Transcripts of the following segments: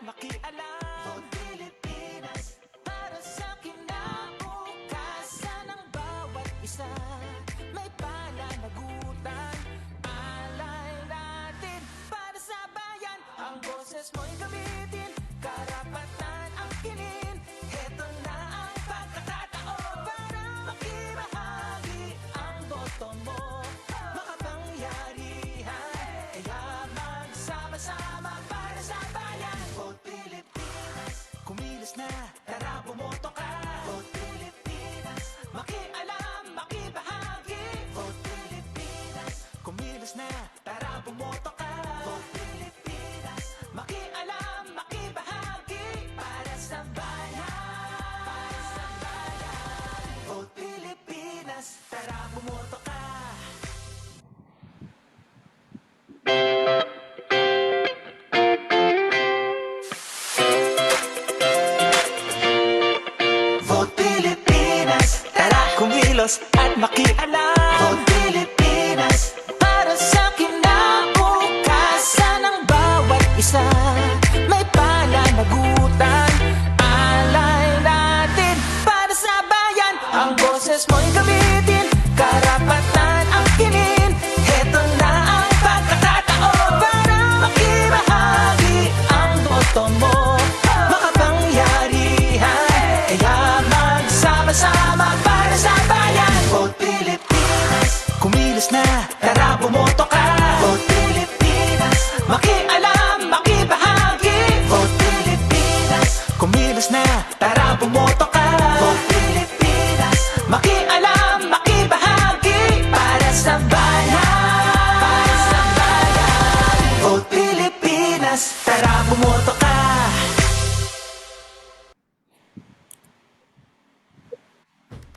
makialam. Vote Pilipinas para sa kinabukasan ng bawat isa. May pananagutan, alay natin para sa bayan. Ang boses mo'y gamitin, karapatan ang kinin. Heto na ang pagkakataon para makibahagi ang boto mo. Makapangyarihan, kaya magsama-sama para sa bayan. Vote Pilipinas, kumilos na, tara bumoto ka. Vote Pilipinas, makialam, makibahagi. Vote Pilipinas, kumilos na, tara bumoto ka. Vote Pilipinas, makialam, makibahagi para sa bayan. Para sa bayan. Vote Pilipinas, tara bumoto ka. Vote Pilipinas, tara kumilos at makialam. Vote Pilipinas, para sa kinabukasan ng bawat isa. May pananagutan, alay natin para sa bayan. Ang boses mo'y gamitin, karapatan ang kinin. Heto na ang pagkakataon para makibahagi ang boto mo. Makapangyarihan, kaya magsama-sama para sa bayan. Vote Pilipinas, kumilos na, tara bumoto ka. Vote Pilipinas, makialam, makibahagi. Vote Pilipinas, kumilos na, tara bumoto ka. Vote Pilipinas, makialam, makibahagi para sa bayan. Para sa bayan. Vote Pilipinas, tara bumoto ka.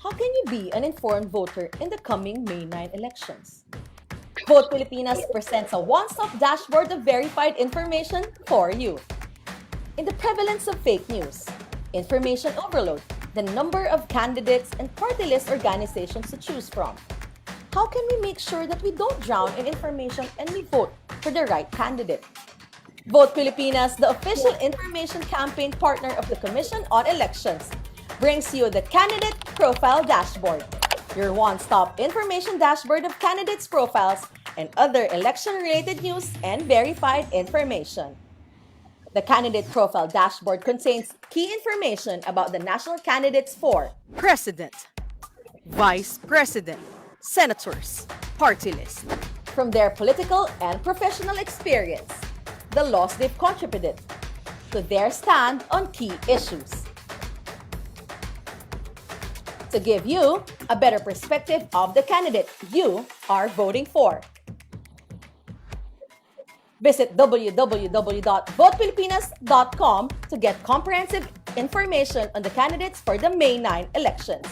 How can you be an informed voter in the coming May 9 elections? Vote Pilipinas presents a one-stop dashboard of verified information for you. In the prevalence of fake news, information overload, the number of candidates and party list organizations to choose from, how can we make sure that we don't drown in information and we vote for the right candidate? Vote Pilipinas, the official information campaign partner of the Commission on Elections, brings you the Candidate Profile Dashboard, your one-stop information dashboard of candidates' profiles and other election-related news and verified information. The Candidate Profile Dashboard contains key information about the national candidates for President, Vice President, Senators, Party List, from their political and professional experience, the laws they've contributed, to their stand on key issues. To give you a better perspective of the candidate you are voting for. Visit www.votepilipinas.com to get comprehensive information on the candidates for the May 9 elections.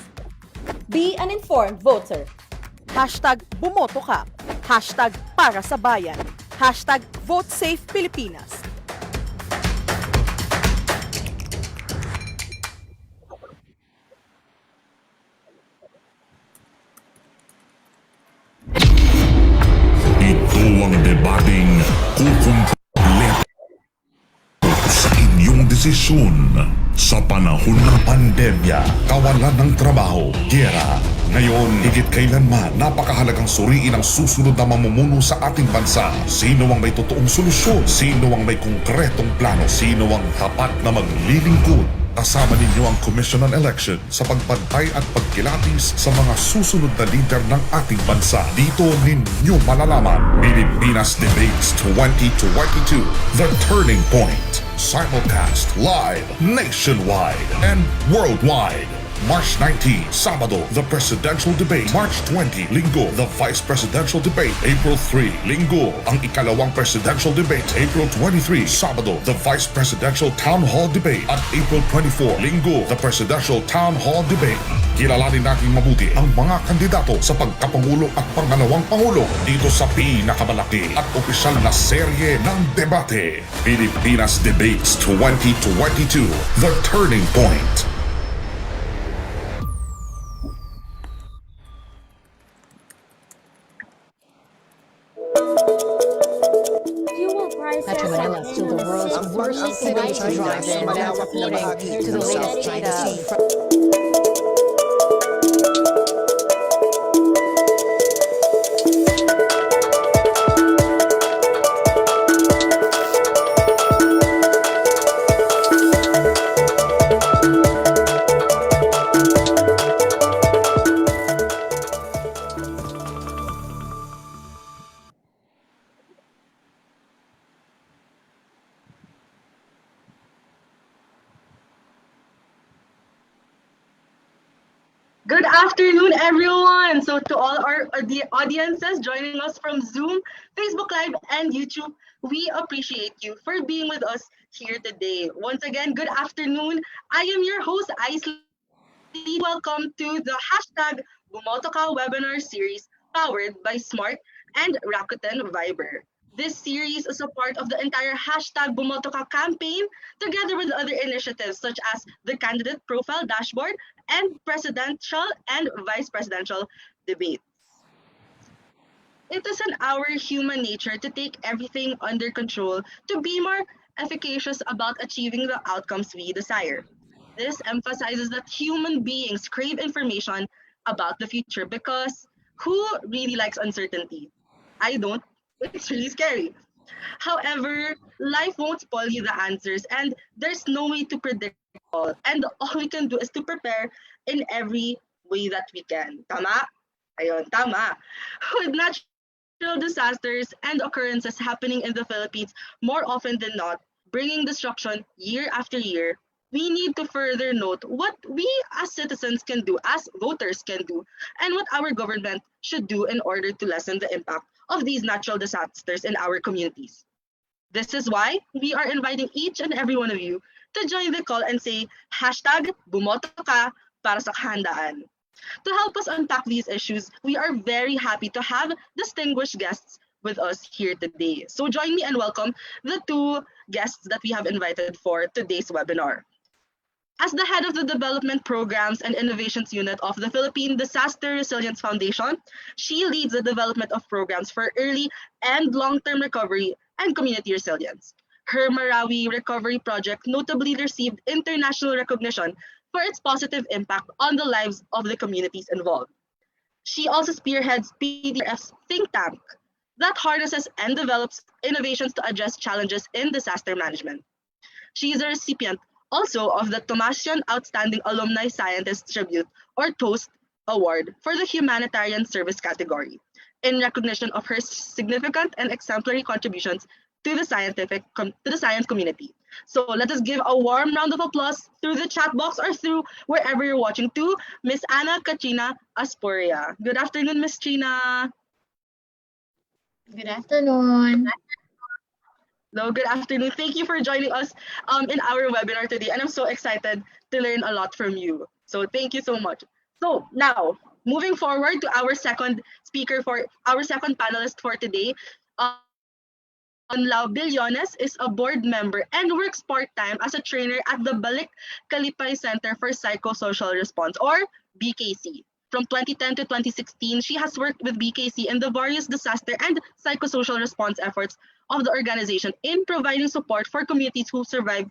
Be an informed voter. Hashtag bumoto ka, Hashtag para sa bayan, Hashtag Vote Safe Pilipinas. Ito ang debating kukumpleto sa inyong desisyon. Sa panahon ng pandemya, kawalan ng trabaho, giyera. Ngayon, higit kailanman, napakahalagang suriin ang susunod na mamumuno sa ating bansa. Sino ang may totoong solusyon? Sino ang may konkretong plano? Sino ang tapat na maglilingkod? Kasama ninyo ang Commission on Election sa pagbantay at pagkilatis sa mga susunod na leader ng ating bansa. Dito ninyo malalaman Pilipinas Debates 2022, The Turning Point. Simulcast live nationwide and worldwide. March 19, Sabado, the Presidential Debate. March 20, Linggo, the Vice Presidential Debate. April 3, Linggo, ang ikalawang Presidential Debate. April 23, Sabado, the Vice Presidential Town Hall Debate. At April 24, Linggo, the Presidential Town Hall Debate. Kilalanin natin mabuti ang mga kandidato sa pagkapangulo at pangalawang pangulo dito sa pinakamalaki at opisyal na serye ng debate. Pilipinas Debates 2022, The Turning Point. Metro Manila is still the world's worst City drive sa malawak na bahagi ng South China Sea. Good afternoon, everyone. So, to all our audiences joining us from Zoom, Facebook Live, and YouTube, we appreciate you for being with us here today. Once again, good afternoon. I am your host, Aisley. Welcome to the hashtag Bumotoka webinar series powered by Smart and Rakuten Viber. This series is a part of the entire hashtag Bumotoka campaign, together with other initiatives such as the candidate profile dashboard and presidential and vice presidential debates. It is in our human nature to take everything under control to be more efficacious about achieving the outcomes we desire. This emphasizes that human beings crave information about the future because who really likes uncertainty? I don't. It's really scary. However, life won't spoil you the answers, and there's no way to predict all. And all we can do is to prepare in every way that we can. Tama? Ayun, tama. With natural disasters and occurrences happening in the Philippines more often than not, bringing destruction year after year, we need to further note what we as citizens can do, as voters can do, and what our government should do in order to lessen the impact of these natural disasters in our communities. This is why we are inviting each and every one of you to join the call and say hashtag bumoto ka para sa kahandaan. To help us unpack these issues, we are very happy to have distinguished guests with us here today. So join me and welcome the two guests that we have invited for today's webinar. As the head of the Development Programs and Innovations Unit of the Philippine Disaster Resilience Foundation, she leads the development of programs for early and long-term recovery and community resilience. Her Marawi Recovery Project notably received international recognition for its positive impact on the lives of the communities involved. She also spearheads PDRF's think tank that harnesses and develops innovations to address challenges in disaster management. She is a recipient also of the Tomasian Outstanding Alumni Scientist Tribute, or TOAST, Award for the Humanitarian Service category, in recognition of her significant and exemplary contributions to the science community. So let us give a warm round of applause through the chat box or through wherever you're watching to Miss Ana Katrina Asporia. Good afternoon, Miss Trina. Good afternoon. Hello, good afternoon. Thank you for joining us in our webinar today. And I'm so excited to learn a lot from you. So thank you so much. So now, moving forward to our second speaker for our second panelist for today, Lao Billones is a board member and works part-time as a trainer at the Balik Kalipay Center for Psychosocial Response, or BKC. From 2010 to 2016, she has worked with BKC in the various disaster and psychosocial response efforts of the organization in providing support for communities who survived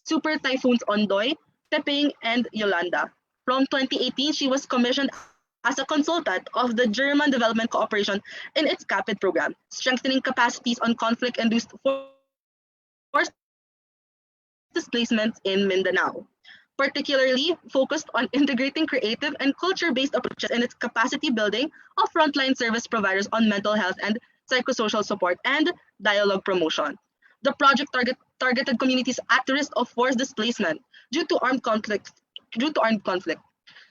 super typhoons Ondoy, Tepeng, and Yolanda. From 2018, she was commissioned as a consultant of the German Development Cooperation in its CAPID program, strengthening capacities on conflict-induced forced displacements in Mindanao, particularly focused on integrating creative and culture-based approaches in its capacity building of frontline service providers on mental health and psychosocial support and dialogue promotion. The project targeted communities at risk of forced displacement due to armed conflict.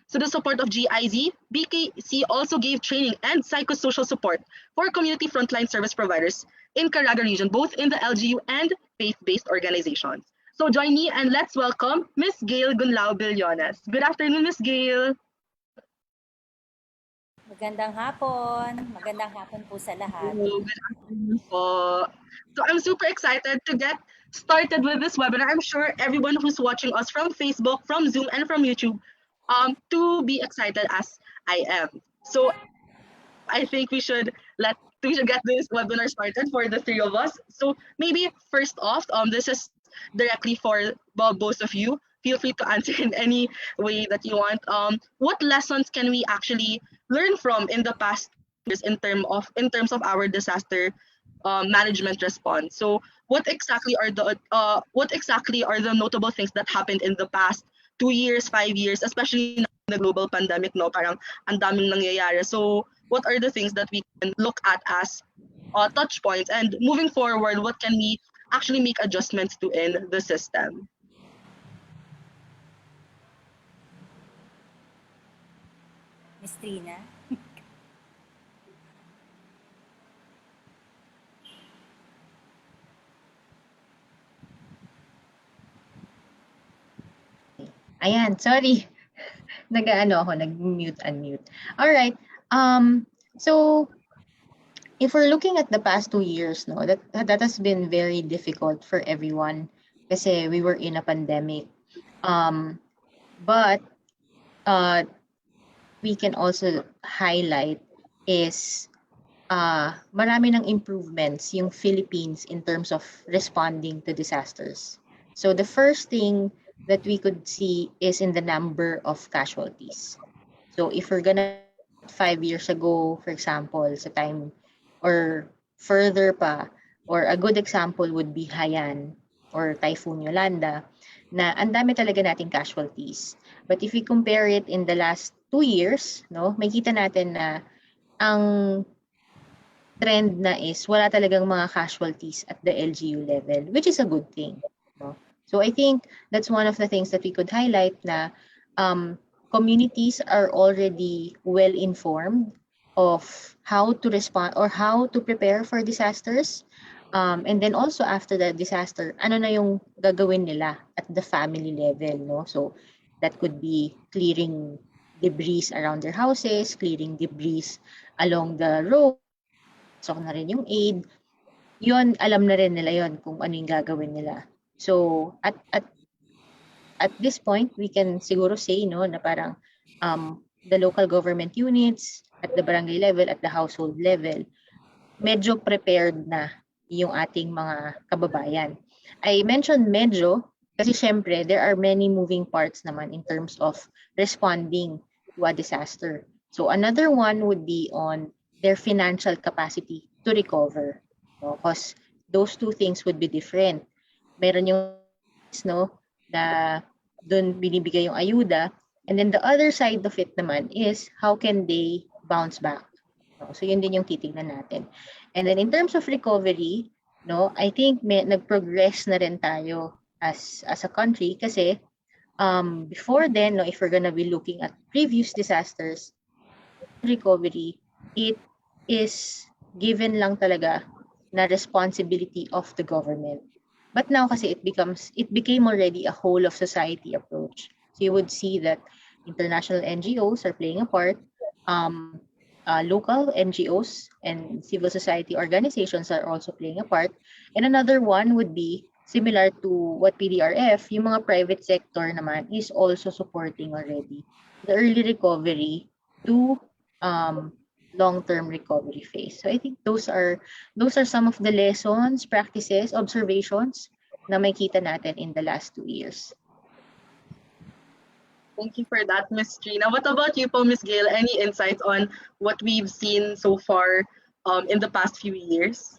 So the support of GIZ, BKC also gave training and psychosocial support for community frontline service providers in Caraga region, both in the LGU and faith-based organizations. So join me and let's welcome Ms. Gail Gunlao Billones. Good afternoon, Ms. Gail. Magandang hapon. Magandang hapon po sa lahat. Hello, good afternoon po. So I'm super excited to get started with this webinar. I'm sure everyone who's watching us from Facebook, from Zoom, and from YouTube to be excited as I am. So I think we should get this webinar started for the three of us. So maybe first off, this is directly for both of you. Feel free to answer in any way that you want. What lessons can we actually learn from in the past years in terms of our disaster management response? So what exactly are the notable things that happened in the past 2 years, 5 years, especially in the global pandemic? No, parang ang daming nangyayari. So what are the things that we can look at as touch points, and moving forward, what can we actually make adjustments to in the system? Miss Trina? Ayan, sorry. Nag-mute, unmute. Alright, so if we're looking at the past 2 years, no, that has been very difficult for everyone kasi we were in a pandemic. But we can also highlight is marami ng improvements yung Philippines in terms of responding to disasters. So the first thing that we could see is in the number of casualties. So if we're gonna 5 years ago, for example, sa time or further pa, or a good example would be Haiyan or Typhoon Yolanda, na ang dami talaga nating casualties. But if we compare it in the last 2 years, no, makita natin na ang trend na is wala talagang mga casualties at the LGU level, which is a good thing. No? So I think that's one of the things that we could highlight na communities are already well informed of how to respond or how to prepare for disasters. And then also after the disaster, ano na yung gagawin nila at the family level, no? So that could be clearing debris around their houses, clearing debris along the road, so na rin yung aid. Yun, alam na rin nila yun kung ano yung gagawin nila. So at this point, we can siguro say, no, na parang the local government units at the barangay level, at the household level, medyo prepared na yung ating mga kababayan. I mentioned medyo kasi syempre there are many moving parts naman in terms of responding to a disaster. So another one would be on their financial capacity to recover. Because those two things would be different. Meron yung no, na doon binibigay yung ayuda, and then the other side of it naman is how can they bounce back. So yun din yung titignan natin. And then in terms of recovery, no, I think nag-progress na rin tayo as a country kasi before then, no, if we're gonna be looking at previous disasters, recovery, it is given lang talaga na responsibility of the government. But now kasi it became already a whole of society approach. So you would see that international NGOs are playing a part, local NGOs and civil society organizations are also playing a part. And another one would be similar to what PDRF, yung mga private sector naman is also supporting already the early recovery to long-term recovery phase. So I think those are some of the lessons, practices, observations na makita natin in the last 2 years. Thank you for that, Ms. Trina. What about you po, Ms. Gail? Any insights on what we've seen so far in the past few years?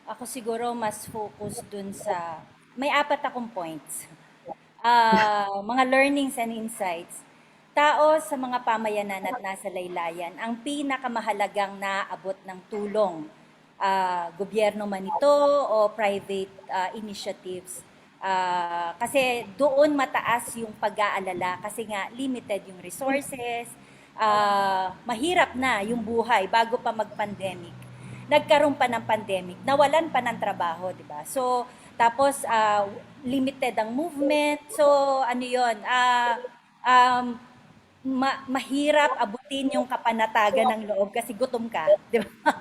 Ako siguro mas focus dun sa, may 4 akong points. Mga learnings and insights. Tao sa mga pamayanan at nasa laylayan, ang pinakamahalagang naabot ng tulong, gobyerno man ito o private initiatives. Kasi doon mataas yung pag-aalala kasi nga limited yung resources, mahirap na yung buhay bago pa mag-pandemic. Nagkaroon pa ng pandemic, nawalan pa ng trabaho, di ba? So, tapos limited ang movement. So, ano yun? Mahirap abutin yung kapanatagan ng loob kasi gutom ka, di ba?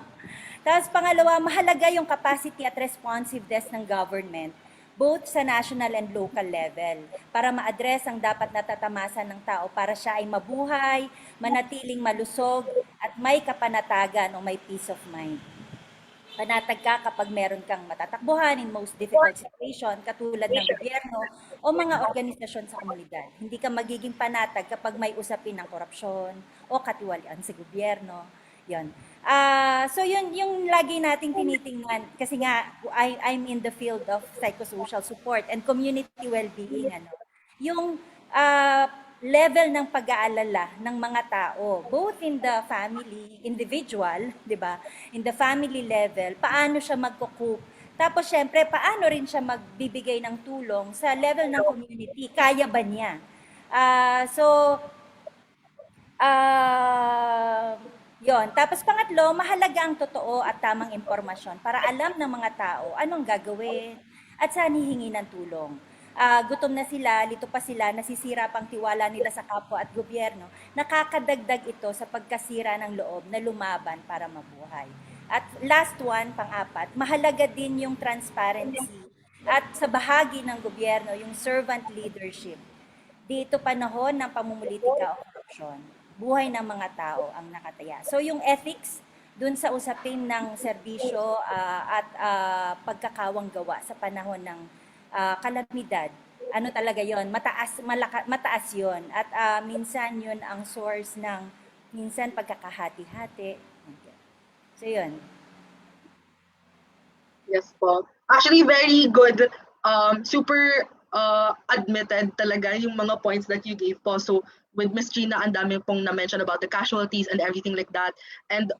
Tapos pangalawa, mahalaga yung capacity at responsiveness ng government both sa national and local level para ma-address ang dapat natatamasan ng tao para siya ay mabuhay, manatiling malusog at may kapanatagan o may peace of mind. Panatag ka kapag meron kang matatakbuhan in most difficult situation, katulad ng gobyerno o mga organisasyon sa komunidad. Hindi ka magiging panatag kapag may usapin ng korupsyon o katiwalian sa gobyerno. Yon. So yun yung lagi nating tinitingnan kasi nga I'm in the field of psychosocial support and community well-being, ano. Yung level ng pag-aalala ng mga tao, both in the family, individual, di ba? In the family level, paano siya magkukup. Tapos, syempre, paano rin siya magbibigay ng tulong sa level ng community? Kaya ba niya? Yon. Tapos, pangatlo, mahalaga ang totoo at tamang impormasyon para alam ng mga tao anong gagawin at saan hihingi ng tulong. Gutom na sila, lito pa sila, nasisira pang tiwala nila sa kapwa at gobyerno, nakakadagdag ito sa pagkasira ng loob na lumaban para mabuhay. At last one, pang-apat, mahalaga din yung transparency at sa bahagi ng gobyerno, yung servant leadership. Dito panahon ng pamumulitika o korupsyon, buhay ng mga tao ang nakataya. So yung ethics, dun sa usapin ng serbisyo at pagkakawang gawa sa panahon ng kalamidad, ano talaga yon, mataas yon at minsan yon ang source ng minsan pagkakahati-hati. So yun. Yes po. Actually, very good. Super admitted talaga yung mga points that you gave po. So with Miss Gina, ang dami pong na-mention about the casualties and everything like that. And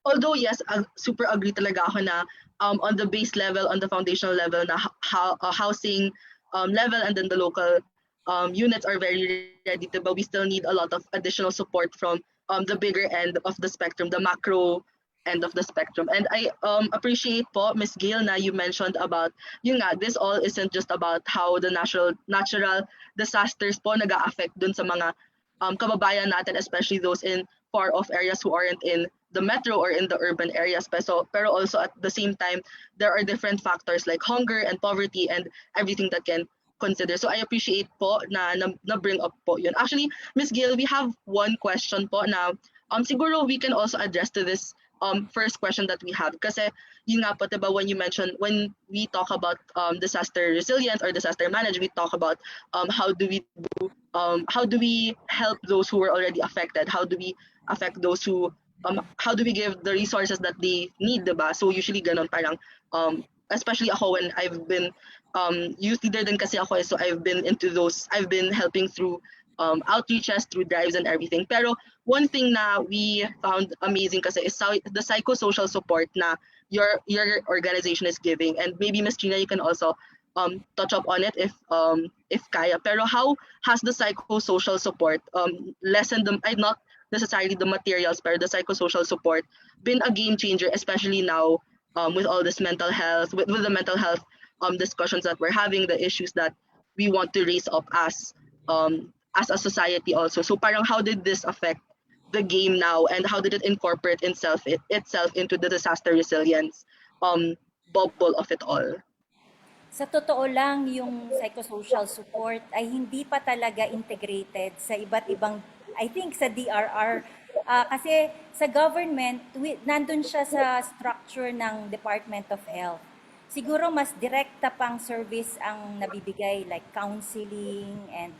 although yes, super agree talaga ako na on the base level, on the foundational level, na housing level and then the local units are very ready to, but we still need a lot of additional support from the bigger end of the spectrum, the macro end of the spectrum. And I appreciate po, Ms. Gail, na you mentioned about, yun nga, this all isn't just about how the natural disasters po nag-a-affect dun sa mga kababayan natin, especially those in far-off areas who aren't in the metro or in the urban areas. Pero also at the same time, there are different factors like hunger and poverty and everything that can consider. So I appreciate po na bring up po yun. Actually, Ms. Gail, we have one question po na siguro we can also address to this first question that we have. Kasi yun nga po, diba, when we talk about disaster resilience or disaster management, we talk about how do we help those who were already affected? How do we affect those who how do we give the resources that they need, diba? So usually ganon, parang especially ako when I've been youth leader din kasi ako, so I've been helping through outreaches, through drives and everything. Pero one thing na we found amazing kasi is the psychosocial support na your organization is giving. And maybe Ms. Gina, you can also touch up on it if kaya. Pero how has the psychosocial support lessened not necessarily the materials, but the psychosocial support been a game changer, especially now with all this mental health, with the mental health discussions that we're having, the issues that we want to raise up as a society also. So parang how did this affect the game now, and how did it incorporate itself into the disaster resilience bubble of it all? Sa totoo lang, yung psychosocial support ay hindi pa talaga integrated sa iba't ibang, I think sa DRR, kasi sa government, nandun siya sa structure ng Department of Health. Siguro mas direkta pang service ang nabibigay, like counseling and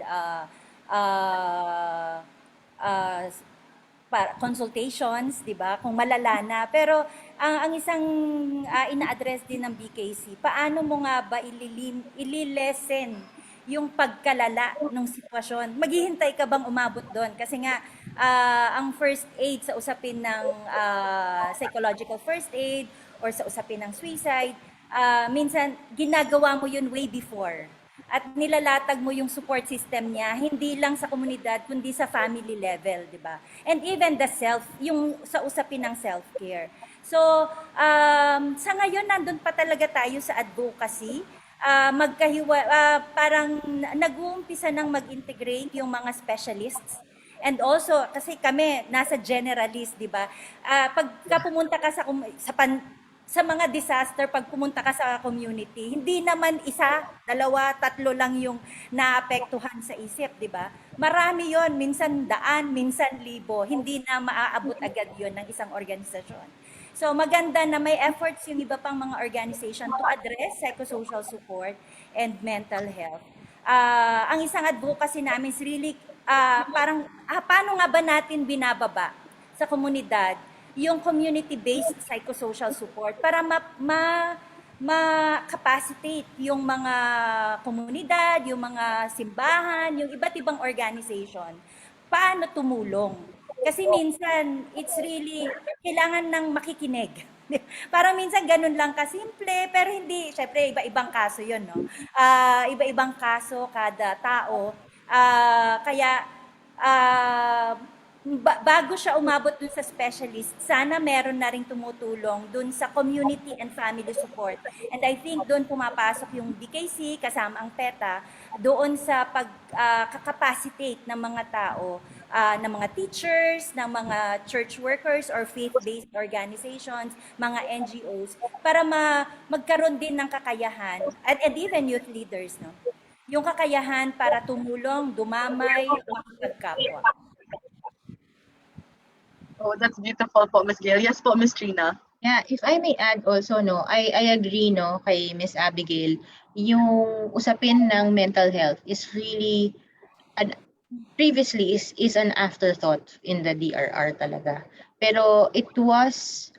consultations, di ba? Kung malala na. Pero ang isang ina-address din ng BKC, paano mo nga ba ililesen yung pagkalala ng sitwasyon? Maghihintay ka bang umabot doon? Kasi nga, ang first aid sa usapin ng psychological first aid or sa usapin ng suicide, minsan ginagawa mo yun way before. At nilalatag mo yung support system niya, hindi lang sa komunidad, kundi sa family level, di ba? And even the yung sa usapin ng self-care. So, sa ngayon, nandun pa talaga tayo sa advocacy. Parang nag-uumpisa ng mag-integrate yung mga specialists. And also, kasi kami, nasa generalist, di ba? Pagka pumunta ka sa mga disaster, pag pumunta ka sa community, hindi naman isa, dalawa, tatlo lang yung naapektuhan sa isip, di ba? Marami yon, minsan daan, minsan libo, hindi na maaabot agad yon ng isang organisasyon. So maganda na may efforts yung iba pang mga organization to address psychosocial support and mental health. Ang isang advocacy namin is really parang paano nga ba natin binababa sa komunidad yung community-based psychosocial support para ma-capacitate yung mga komunidad, yung mga simbahan, yung iba't ibang organization, paano tumulong. Kasi minsan, it's really, kailangan ng makikinig. Parang minsan ganun lang kasimple, pero hindi, syempre, iba-ibang kaso yun, no? Iba-ibang kaso kada tao. Kaya, bago siya umabot dun sa specialist, sana meron na rin tumutulong dun sa community and family support. And I think doon pumapasok yung BKC kasama ang PETA doon sa pagkakapacitate ng mga tao, ng mga teachers, ng mga church workers or faith-based organizations, mga NGOs, para magkaroon din ng kakayahan, and even youth leaders, no? Yung kakayahan para tumulong, dumamay, makipagkapwa. Oh, that's beautiful po, Miss Gail. Yes po, Miss Trina. Yeah, if I may add also, no, I agree, no, kay Miss Abigail, yung usapin ng mental health is really, previously is an afterthought in the DRR talaga. Pero it was,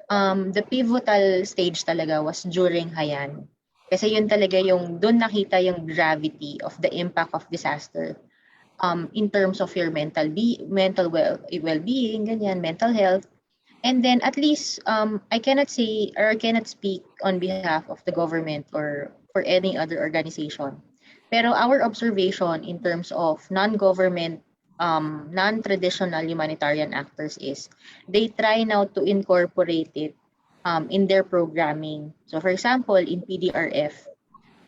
the pivotal stage talaga was during Hayan. Kasi yun talaga yung, doon nakita yung gravity of the impact of disaster. In terms of your mental well-being, ganyan, mental health. And then at least I cannot say or I cannot speak on behalf of the government or for any other organization. Pero our observation in terms of non-government, non-traditional humanitarian actors is they try now to incorporate it in their programming. So for example, in PDRF,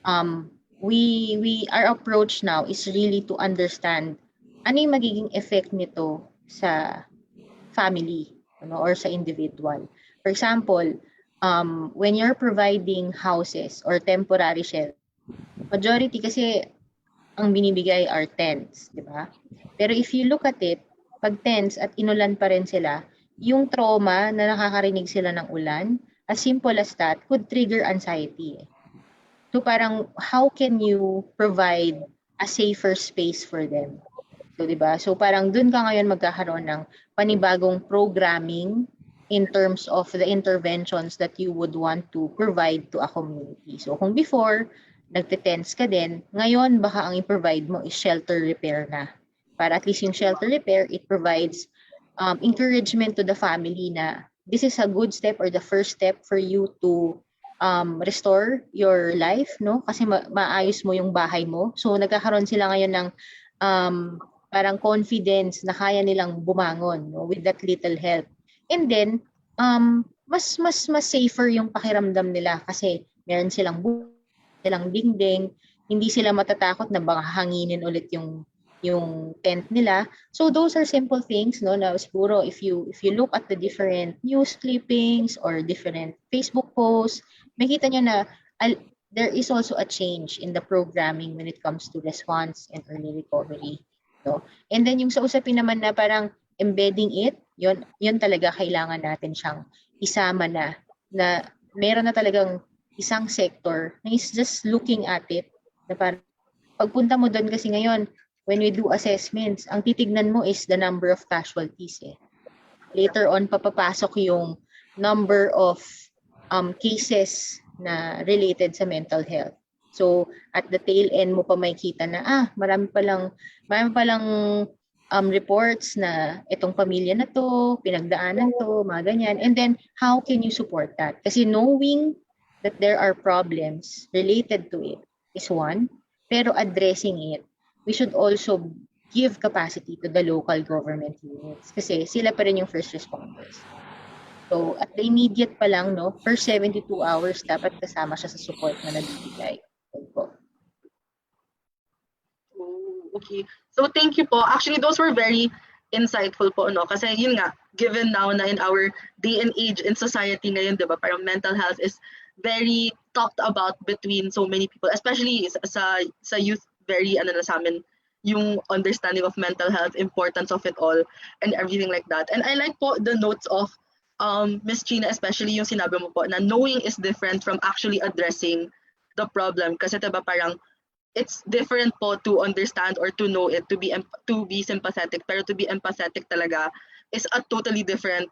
our approach now is really to understand ano yung magiging effect nito sa family, or sa individual. For example, when you're providing houses or temporary shelter, majority kasi ang binibigay are tents, di ba? Pero if you look at it, pag tents at inulan pa rin sila, yung trauma na nakakarinig sila ng ulan, as simple as that, could trigger anxiety. So parang, how can you provide a safer space for them? So, diba? So parang dun ka ngayon magkakaroon ng panibagong programming in terms of the interventions that you would want to provide to a community. So kung before, nagte-tents ka din, ngayon baka ang i-provide mo is shelter repair na. Para at least yung shelter repair, it provides encouragement to the family na this is a good step or the first step for you to restore your life, no? Kasi maayos mo yung bahay mo. So nagkakaroon sila ngayon ng parang confidence na kaya nilang bumangon, no? With that little help. And then mas safer yung pakiramdam nila kasi meron silang dingding, hindi sila matatakot na baka hanginin ulit yung tent nila. So those are simple things, no? Na siguro if you look at the different news clippings or different Facebook posts, makita nyo na there is also a change in the programming when it comes to response and early recovery. So, and then yung sa usapin naman na parang embedding it, yun talaga kailangan natin siyang isama na meron na talagang isang sector na is just looking at it, na parang pagpunta mo doon kasi ngayon, when we do assessments, ang titignan mo is the number of casualties. Later on, papapasok yung number of cases na related sa mental health. So, at the tail end mo pa makikita na, marami palang reports na itong pamilya na to, pinagdaanan to, mga ganyan. And then, how can you support that? Kasi knowing that there are problems related to it is one, pero addressing it, we should also give capacity to the local government units kasi sila pa rin yung first responders. So, at the immediate pa lang, no, first 72 hours, dapat kasama siya sa support na nagbibigay. Okay. So, thank you po. Actually, those were very insightful po, no? Kasi yun nga, given now na in our day and age in society ngayon, di ba, parang mental health is very talked about between so many people, especially sa youth, very, sa amin, yung understanding of mental health, importance of it all, and everything like that. And I like po the notes of Miss Gina, especially yung sinabi mo po na knowing is different from actually addressing the problem. Kasi diba parang it's different po to understand or to know it, to be sympathetic, pero to be empathetic talaga is a totally different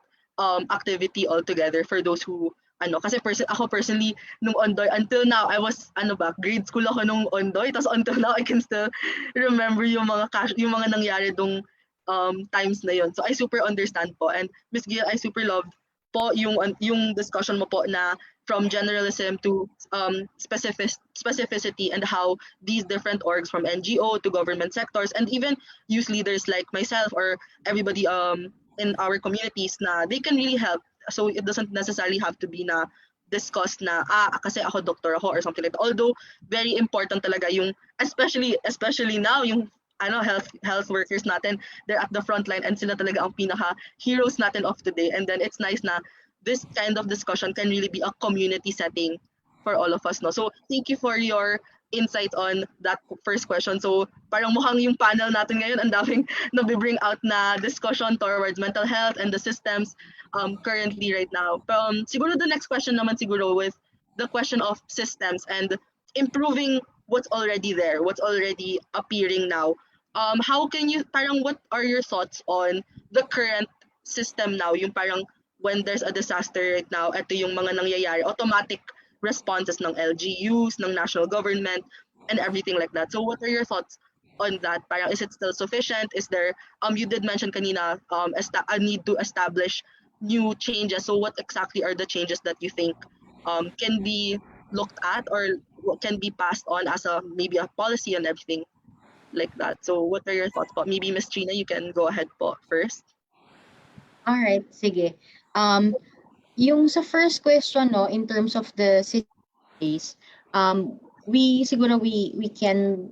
activity altogether for those who kasi ako personally nung Ondoy until now I was grade school ako nung Ondoy, tapos until now I can still remember yung mga nangyari dong times na yon. So I super understand po, and Miss Gia, I super love po yung discussion mo po na from generalism to specificity, and how these different orgs from NGO to government sectors and even youth leaders like myself or everybody in our communities na they can really help. So it doesn't necessarily have to be na discussed na kasi ako doktor ako or something like that. Although very important talaga yung especially now yung health workers natin, they're at the front line and sila talaga ang pinaka heroes natin of today. And then it's nice na this kind of discussion can really be a community setting for all of us, no? So thank you for your insight on that first question. So parang mukhang yung panel natin ngayon ang daming nabibring out na discussion towards mental health and the systems currently right now. Siguro the next question naman siguro with the question of systems and improving what's already there, what's already appearing now. How can you, what are your thoughts on the current system now? Yung parang when there's a disaster right now, ito yung mga nangyayari, automatic responses ng LGUs, ng national government, and everything like that. So what are your thoughts on that? Parang is it still sufficient? Is there, you did mention kanina, a need to establish new changes. So what exactly are the changes that you think can be looked at or can be passed on as maybe a policy and everything like that? So what are your thoughts po? Maybe Miss Trina, you can go ahead po first. All right, sige. Yung sa first question, no, in terms of the cities, we can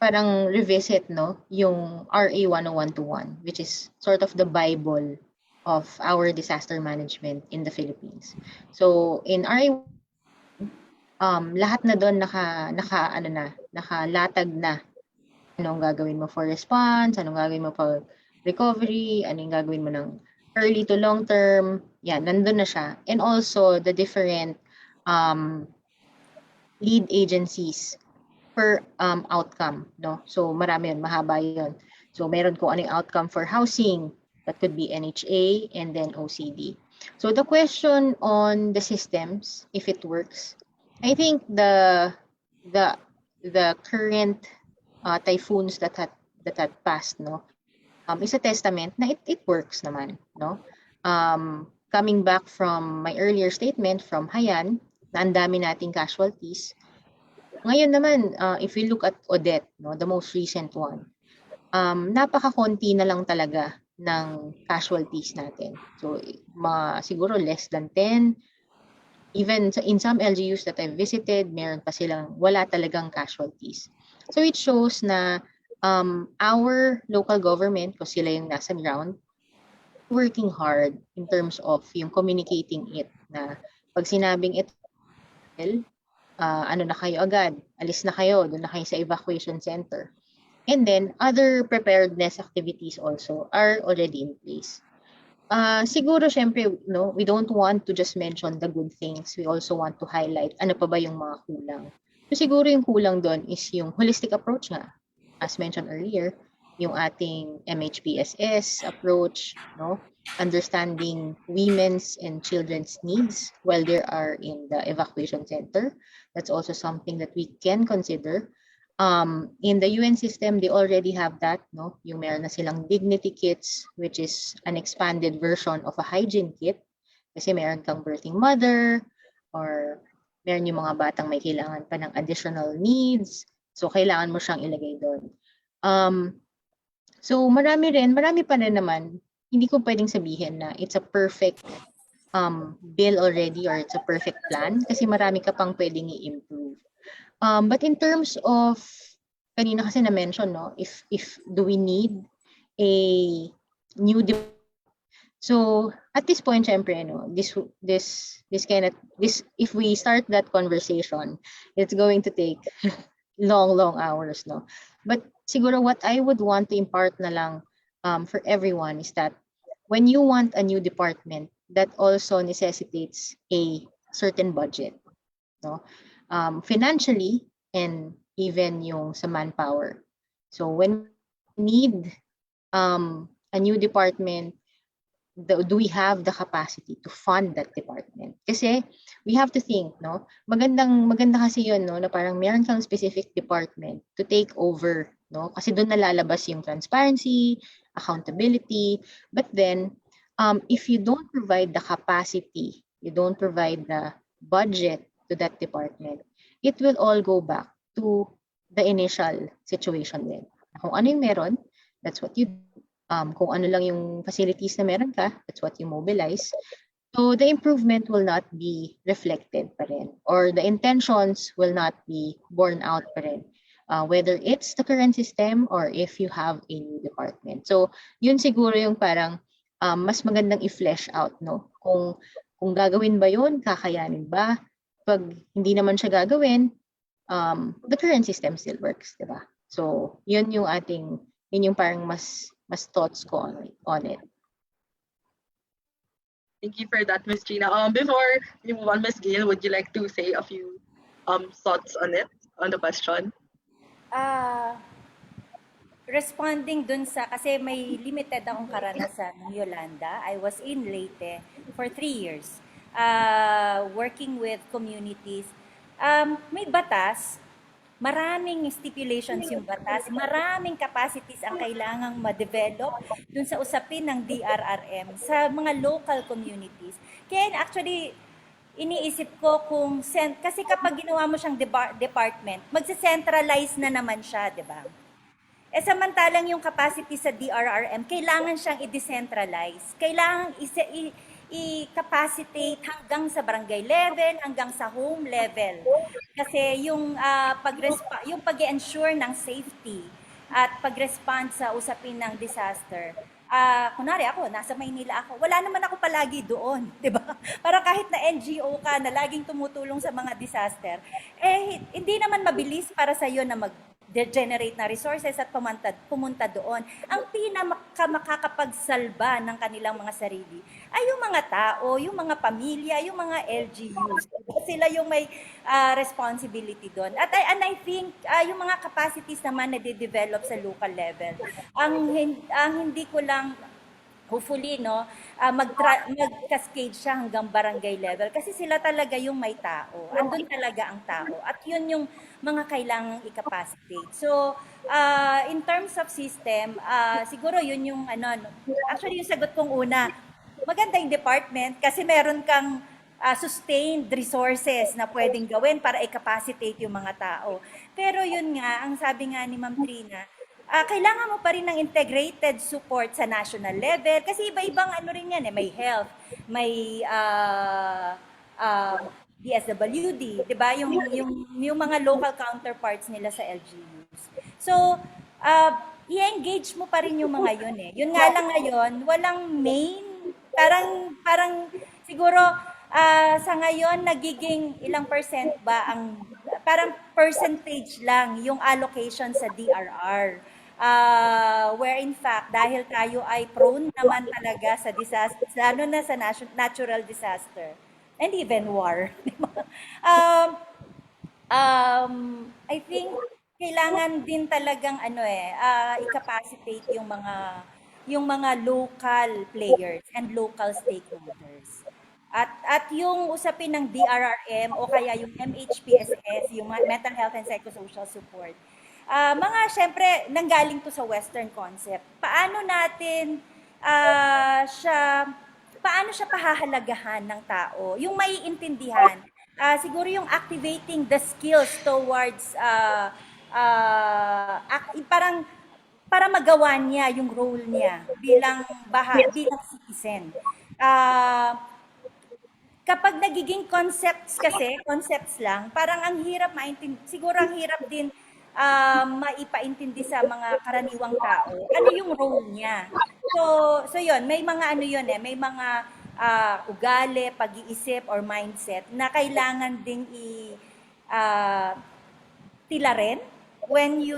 parang revisit, no, yung RA 10121, which is sort of the Bible of our disaster management in the Philippines. So in RA, lahat na doon nakalatag na. Anong gagawin mo for response, anong gagawin mo for recovery, anong gagawin mo ng early to long term, yan, nandun na siya. And also the different lead agencies per outcome, no? So marami yun, mahaba yun. So meron ko anong outcome for housing, that could be NHA and then OCD. So the question on the systems, if it works, I think the current typhoons that had passed, no, is a testament na it works naman, no? Coming back from my earlier statement from Haiyan, na ang dami nating casualties. Ngayon naman, if we look at Odette, no, the most recent one, napaka-konti na lang talaga ng casualties natin. So, siguro less than 10. Even in some LGUs that I've visited, meron pa silang wala talagang casualties. So, it shows na our local government, kasi sila yung nasa ground, working hard in terms of yung communicating it na pag sinabing ito, ano na kayo agad, alis na kayo, doon na kayo sa evacuation center. And then, other preparedness activities also are already in place. Siguro, syempre, no, we don't want to just mention the good things. We also want to highlight ano pa ba yung mga kulang. So, siguro yung kulang doon is yung holistic approach nga. As mentioned earlier, yung ating MHPSS approach, no? Understanding women's and children's needs while they are in the evacuation center. That's also something that we can consider. In the UN system, they already have that, no? Yung meron na silang dignity kits, which is an expanded version of a hygiene kit. Kasi meron kang birthing mother, or meron yung mga batang may kailangan pa ng additional needs. So, kailangan mo siyang ilagay doon. So, marami pa rin naman. Hindi ko pwedeng sabihin na it's a perfect bill already or it's a perfect plan kasi marami ka pang pwedeng i-improve. But in terms of, kanina kasi na-mention, no, if do we need a new so at this point, syempre, no, this if we start that conversation, it's going to take long hours, no. But siguro what I would want to impart na lang for everyone is that when you want a new department, that also necessitates a certain budget, no? Financially and even yung sa manpower. So when we need a new department, do we have the capacity to fund that department? Kasi we have to think, no? Maganda kasi yun, no? Na parang meron kang specific department to take over, no? Kasi doon nalalabas yung transparency, accountability. But then, if you don't provide the capacity, you don't provide the budget to that department, it will all go back to the initial situation din. Kung ano yung meron, that's what you do. Kung ano lang yung facilities na meron ka, that's what you mobilize. So the improvement will not be reflected pa rin, or the intentions will not be borne out pa rin, whether it's the current system or if you have a new department. So yun siguro yung parang mas magandang i-flesh out, no? Kung gagawin ba yun, kakayanin ba? Pag hindi naman siya gagawin, the current system still works, di ba? So yun yung parang mas thoughts ko on it. Thank you for that, Miss Gina. Before we move on, Miss Gail, would you like to say a few thoughts on it, on the question? Responding dun sa, kasi may limited akong karanasan ng Yolanda. I was in Leyte for 3 years, working with communities. May batas, maraming stipulations yung batas, maraming capacities ang kailangang ma-develop dun sa usapin ng DRRM sa mga local communities. Kaya actually, iniisip ko kasi kapag ginawa mo siyang department, magse-centralize na naman siya, di ba? Samantalang yung capacity sa DRRM, kailangan siyang i-decentralize. Kailangan i-capacitate hanggang sa barangay level, hanggang sa home level. Kasi yung pag-ensure ng safety at pag-respond sa usapin ng disaster. Kunwari ako, nasa Maynila ako, wala naman ako palagi doon, di ba? Para kahit na NGO ka na laging tumutulong sa mga disaster, hindi naman mabilis para sa iyo na mag-generate na resources at pumunta doon. Ang makakapagsalba ng kanilang mga sarili ay yung mga tao, yung mga pamilya, yung mga LGUs. Sila yung may responsibility doon. And I think yung mga capacities naman na de-develop sa local level. Ang hindi ko lang hopefully mag-cascade siya hanggang barangay level kasi sila talaga yung may tao. Andun talaga ang tao. At yun yung mga kailangang i-capacitate. So, in terms of system, siguro yun yung actually yung sagot kong una, maganda yung department kasi meron kang sustained resources na pwedeng gawin para i-capacitate yung mga tao. Pero yun nga, ang sabi nga ni Ma'am Trina, kailangan mo pa rin ng integrated support sa national level kasi iba-ibang rin yan may health, may DSWD, 'di ba? Yung mga local counterparts nila sa LGUs. So, i-engage mo pa rin yung mga yun Yun nga lang ngayon, walang main, parang siguro sa ngayon nagiging ilang percent ba ang parang percentage lang yung allocation sa DRR. Where in fact, dahil tayo ay prone naman talaga sa disaster, lalo na sa natural disaster and even war. I think kailangan din talagang i-capacitate yung mga local players and local stakeholders. At yung usapin ng DRRM o kaya yung MHPSS, yung Mental Health and Psychosocial Support, syempre, nanggaling to sa Western concept. Paano siya pahahalagahan ng tao? Yung maiintindihan. Siguro yung activating the skills towards, parang para magawa niya yung role niya bilang citizen. Kapag nagiging concepts lang, parang ang hirap siguro ang hirap din maipaintindi sa mga karaniwang tao. Ano yung role niya? So yun, may mga may mga ugali, pag-iisip or mindset na kailangan ding tilarin when you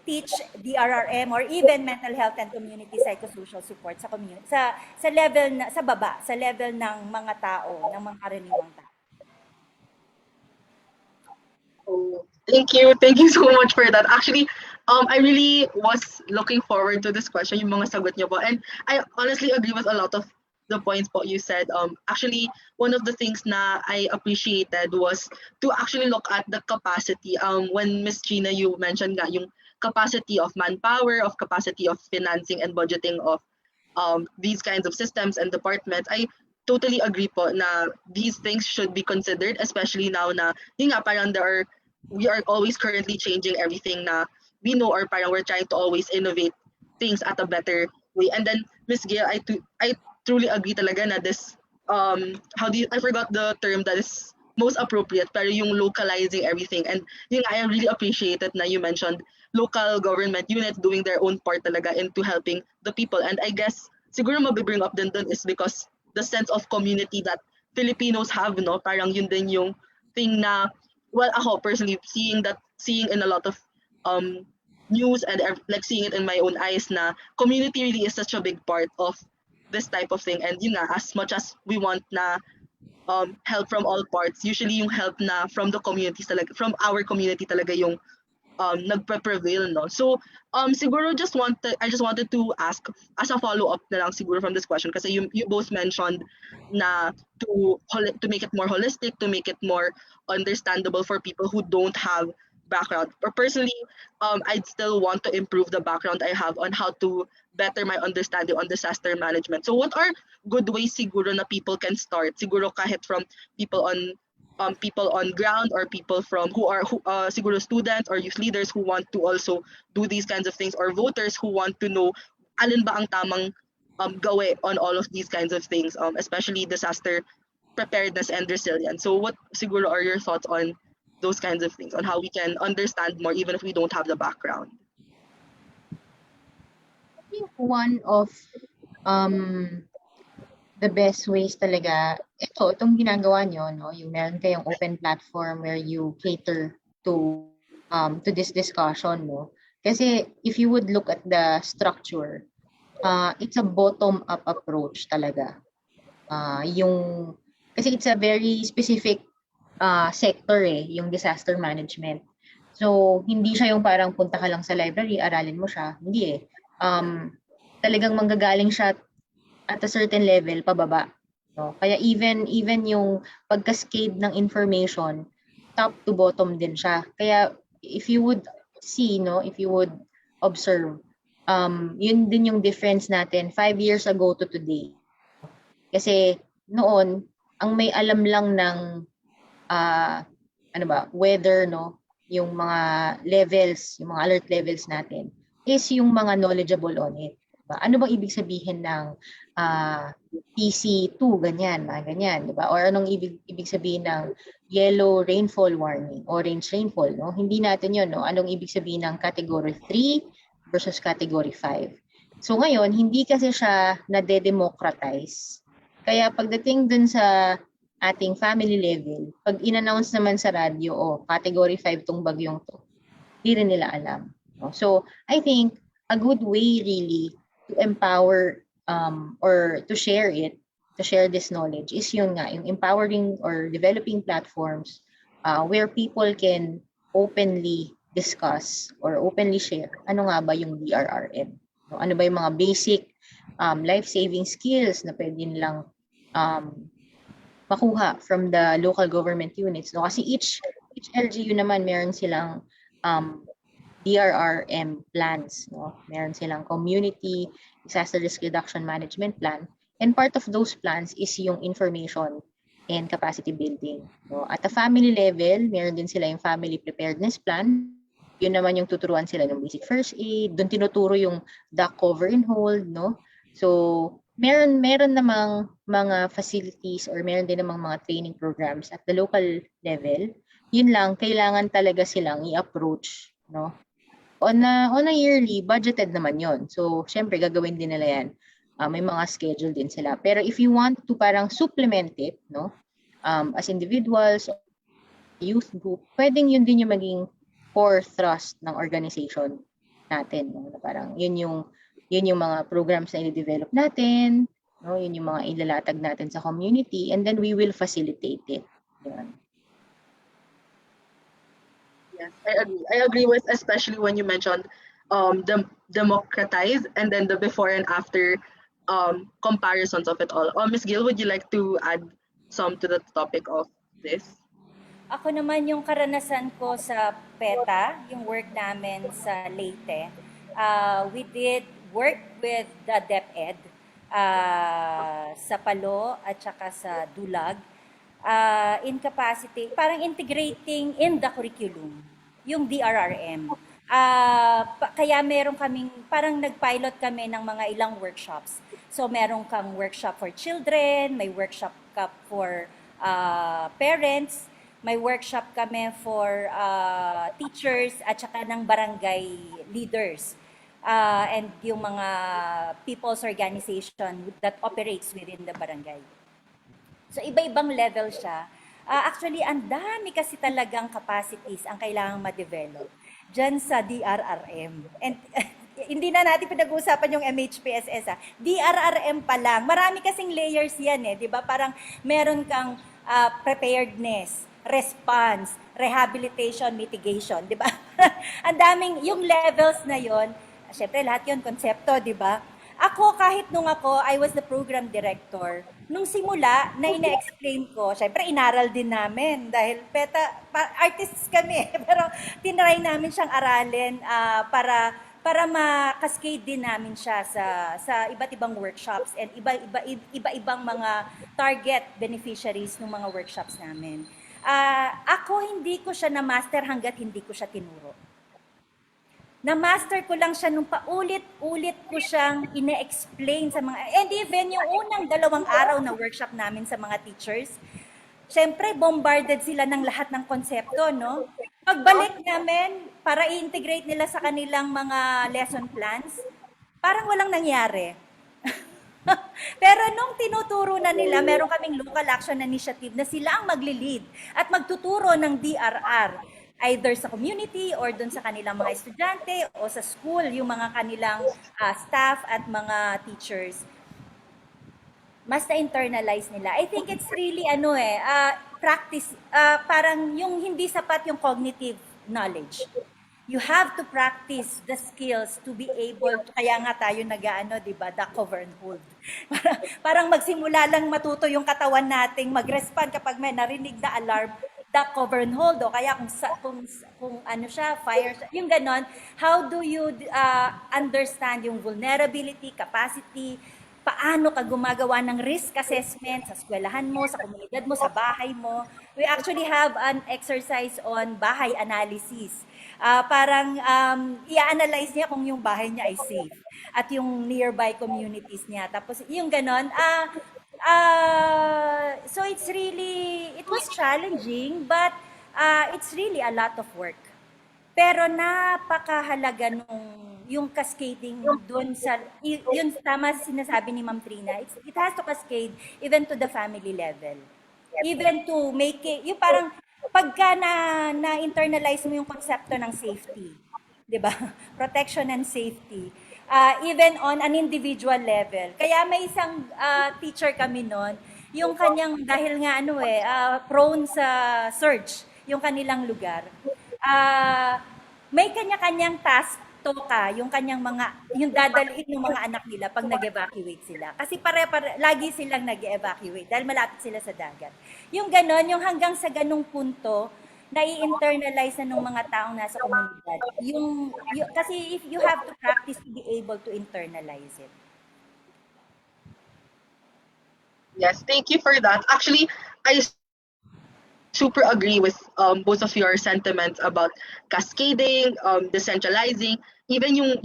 teach DRRM or even mental health and community psychosocial support sa community sa level na sa baba, sa level ng mga tao, ng mga karaniwang tao. Oh, thank you. Thank you so much for that. Actually, I really was looking forward to this question, yung mga sagot niyo po. And I honestly agree with a lot of the points po you said. Actually, one of the things na I appreciated was to actually look at the capacity. When Miss Gina, you mentioned nga yung capacity of manpower, of capacity of financing and budgeting of these kinds of systems and departments. I totally agree po na these things should be considered, especially now na yun nga parang we are always currently changing everything na we know, or parang we're trying to always innovate things at a better way. And then Miss Gail, I truly agree talaga na this I forgot the term that is most appropriate, pero yung localizing everything. And yun nga, I really appreciate it na you mentioned local government units doing their own part talaga into helping the people. And I guess siguro mabibring up din dun is because the sense of community that Filipinos have, no? Parang yun din yung thing na, well, ako personally, seeing in a lot of news and like seeing it in my own eyes na community really is such a big part of this type of thing. And yun nga, as much as we want na help from all parts, usually yung help na from the communities talaga, from our community talaga yung nagpe-prevail, no? So siguro I just wanted to ask as a follow-up na lang siguro from this question, kasi you both mentioned na to make it more holistic, to make it more understandable for people who don't have background. Or personally, I'd still want to improve the background I have on how to better my understanding on disaster management. So what are good ways siguro na people can start? Siguro kahit from people on ground, or people from who siguro students or youth leaders who want to also do these kinds of things, or voters who want to know alin ba ang tamang gawe on all of these kinds of things, especially disaster preparedness and resilience. So what siguro are your thoughts on those kinds of things, on how we can understand more even if we don't have the background? I think one of the best ways talaga, itong ginagawa nyo, no? Yung meron kayong open platform where you cater to this discussion, no? Kasi if you would look at the structure, it's a bottom-up approach talaga. Kasi it's a very specific sector yung disaster management. So, hindi siya yung parang punta ka lang sa library, aralin mo siya. Hindi talagang manggagaling siya at a certain level pababa, no? Kaya even yung pagcascade ng information, top to bottom din siya. Kaya if you would see, no, if you would observe, yun din yung difference natin 5 years ago to today. Kasi noon, ang may alam lang ng weather, no, yung mga levels, yung mga alert levels natin is yung mga knowledgeable on it. Ano bang ibig sabihin ng PC2, ganyan, mga ganyan, di ba? Or anong ibig sabihin ng yellow rainfall warning, orange rainfall, no? Hindi natin yun, no? Anong ibig sabihin ng category 3 versus category 5. So ngayon, hindi kasi siya nade-democratize. Kaya pagdating dun sa ating family level, pag in-announce naman sa radyo, category 5 tong bagyong to, hindi rin nila alam. No? So I think a good way really to empower or to share this knowledge is yung empowering or developing platforms where people can openly discuss or openly share ano nga ba yung DRRM. No? Ano ba yung mga basic life-saving skills na pwede nilang makuha from the local government units. No? Kasi each LGU naman meron silang DRRM plans, no? Meron silang community disaster risk reduction management plan, and part of those plans is yung information and capacity building, no? At the family level, meron din sila yung family preparedness plan. Yun naman yung tuturuan sila ng basic first aid, doon tinuturo yung duck cover and hold, no? So meron namang mga facilities or meron din namang mga training programs at the local level. Yun lang, kailangan talaga silang i-approach, no? On a yearly, budgeted naman yon. So, syempre, gagawin din nila yan. May mga schedule din sila. Pero if you want to parang supplement it, no, as individuals, youth group, pwedeng yun din yung maging core thrust ng organization. natin. No? Parang yun yung mga programs na i-develop natin, no? Yun yung mga ilalatag natin sa community, and then we will facilitate it. Yun. Yes, I agree with, especially when you mentioned the democratize and then the before and after comparisons of it all. Miss Gill, would you like to add some to the topic of this? Ako naman yung karanasan ko sa PETA, yung work namin sa Leyte. We did work with the DepEd sa Palo at saka sa Dulag in capacity, parang integrating in the curriculum, yung DRRM. Kaya meron kaming, parang nag-pilot kami ng mga ilang workshops. So meron kang workshop for children, may workshop ka for parents, may workshop kami for teachers at saka ng barangay leaders and yung mga people's organization that operates within the barangay. So iba-ibang level siya. Actually, ang dami kasi talagang capacities ang kailangang ma-develop dyan sa DRRM. And hindi na natin pinag-uusapan yung MHPSS. DRRM pa lang. Marami kasing layers yan di ba? Parang meron kang preparedness, response, rehabilitation, mitigation, di ba? Ang daming, yung levels na yon, syempre lahat yon konsepto, di ba? Ako, kahit nung I was the program director, nung simula na ina-explain ko, syempre inaral din namin dahil artists kami, pero tinry namin siyang aralin para ma-cascade din namin siya sa iba't ibang workshops and iba-ibang mga target beneficiaries ng mga workshops namin. Ako hindi ko siya na-master hanggat hindi ko siya tinuro. Na-master ko lang siya nung paulit-ulit ko siyang ine-explain sa mga, and even yung unang 2 araw na workshop namin sa mga teachers, syempre bombarded sila ng lahat ng konsepto, no? Pagbalik namin, para i-integrate nila sa kanilang mga lesson plans, parang walang nangyari. Pero nung tinuturo na nila, meron kaming local action initiative na sila ang magli-lead at magtuturo ng DRR, either sa community or dun sa kanilang mga estudyante o sa school, yung mga kanilang staff at mga teachers. Mas na-internalize nila. I think it's really practice, parang yung hindi sapat yung cognitive knowledge. You have to practice the skills to be able to, kaya nga tayo di ba, duck, cover, and hold. Parang magsimula lang matuto yung katawan nating mag-respond kapag may narinig na alarm, duck, cover, and hold, o kaya kung ano siya, fire, yung ganon. How do you understand yung vulnerability, capacity, paano ka gumagawa ng risk assessment sa eskwelahan mo, sa komunidad mo, sa bahay mo. We actually have an exercise on bahay analysis. Parang i-analyze niya kung yung bahay niya ay safe at yung nearby communities niya. Tapos yung ganon. So it was challenging, but it's really a lot of work. Pero napakahalaga nung yung cascading doon sa, yun tama sinasabi ni Ma'am Trina, it has to cascade even to the family level. Even to make it, yung parang pagka na-internalize mo yung konsepto ng safety, di ba? Protection and safety. Even on an individual level. Kaya may isang teacher kami noon, yung kanyang, dahil nga prone sa surge, yung kanilang lugar. May kanya-kanyang task yung kanyang yung dadalhin ng mga anak nila pag nag-evacuate sila. Kasi lagi silang nag-evacuate dahil malapit sila sa dagat. Yung ganon, yung hanggang sa ganung punto, na-internalize na ng mga taong nasa komunidad. Kasi if you have to practice to be able to internalize it. Yes, thank you for that. Actually, I super agree with both of your sentiments about cascading, decentralizing, even yung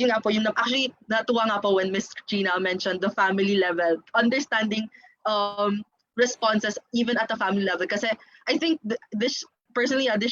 actually natuwa nga po when Miss Gina mentioned the family level, understanding responses even at the family level. Kasi I think this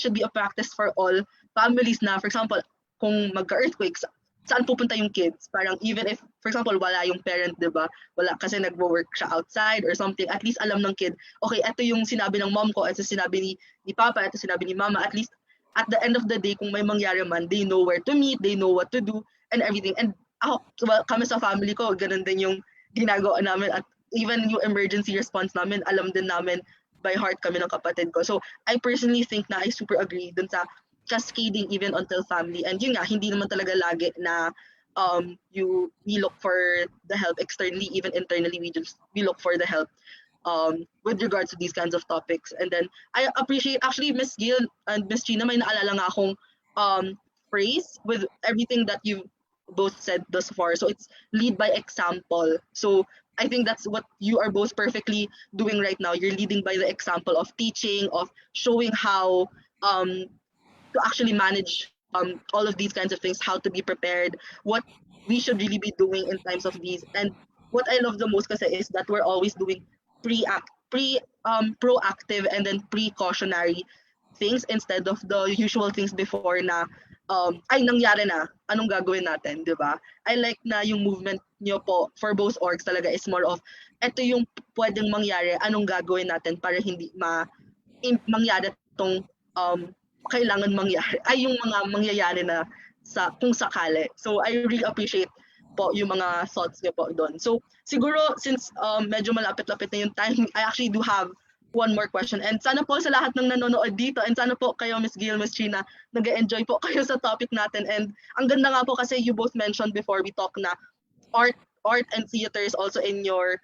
should be a practice for all families na, for example, kung magka-earthquakes, saan pupunta yung kids? Parang even if, for example, wala yung parent, di ba? Wala kasi nagwo-work siya outside or something, at least alam ng kid, okay, ito yung sinabi ng mom ko, ito sinabi ni papa, ito sinabi ni mama, at least at the end of the day, kung may mangyari man, they know where to meet, they know what to do, and everything. And ako, well, kami sa family ko, ganun din yung ginagawa namin. At even yung emergency response namin, alam din namin by heart kami ng kapatid ko. So I personally think na I super agree dun sa cascading even until family. And yun nga, hindi naman talaga lagi na we look for the help externally, even internally we look for the help with regards to these kinds of topics. And then I appreciate actually Miss Gil and Miss Gina, may naalala nga akong phrase with everything that you both said thus far. So it's lead by example. So I think that's what you are both perfectly doing right now. You're leading by the example of teaching, of showing how to actually manage all of these kinds of things, how to be prepared, what we should really be doing in times of these. And what I love the most kasi is that we're always doing proactive and then precautionary things instead of the usual things before na ay nangyari na, anong gagawin natin, di ba? I like na yung movement nyo po for both orgs talaga is more of eto yung pwedeng mangyari, anong gagawin natin para hindi mangyari tong kailangan mangyari, ay yung mga mangyayari na kung sakali. So I really appreciate po yung mga thoughts niyo po doon. So siguro since medyo malapit-lapit na yung time, I actually do have one more question. And sana po sa lahat ng nanonood dito, and sana po kayo, Miss Gil, Miss Gina, nag-enjoy po kayo sa topic natin. And ang ganda nga po kasi you both mentioned before we talk na art and theater is also in your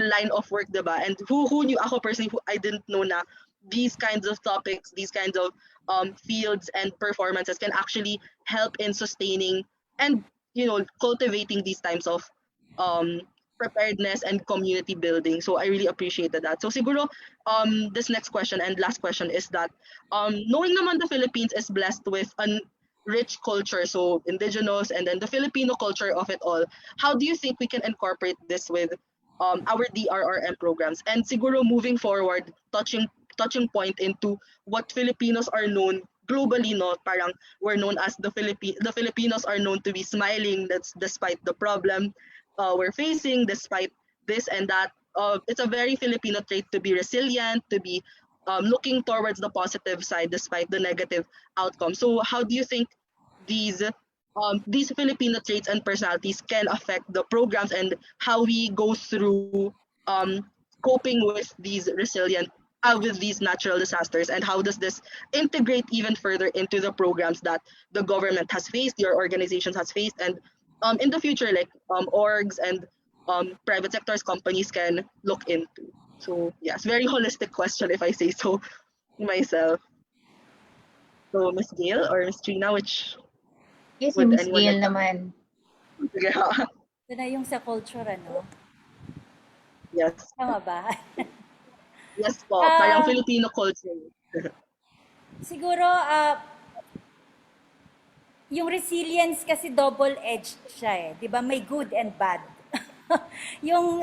line of work, diba? And who knew, ako personally, I didn't know na these kinds of topics, these kinds of fields and performances can actually help in sustaining and, you know, cultivating these times of preparedness and community building. So I really appreciated that. So siguro this next question and last question is that knowing naman the Philippines is blessed with a rich culture, so indigenous and then the Filipino culture of it all, how do you think we can incorporate this with our DRRM programs? And siguro moving forward, touching point into what Filipinos are known globally, no, parang we're known as the Filipinos are known to be smiling, that's despite the problem we're facing, despite this and that. It's a very Filipino trait to be resilient, to be looking towards the positive side despite the negative outcome. So how do you think these Filipino traits and personalities can affect the programs and how we go through coping with these with these natural disasters, and how does this integrate even further into the programs that the government has faced, your organizations has faced, and in the future, like orgs and private sectors, companies can look into? So yes, very holistic question if I say so myself. So Miss Gail or Miss Trina, which Yes, would Miss anyone Gail like to- naman. Yeah. Ito na yung sa culture, ano? Yes. Tama ba? Yes po, parang Filipino culture. Siguro, yung resilience kasi double-edged siya eh. Di ba? May good and bad. Yung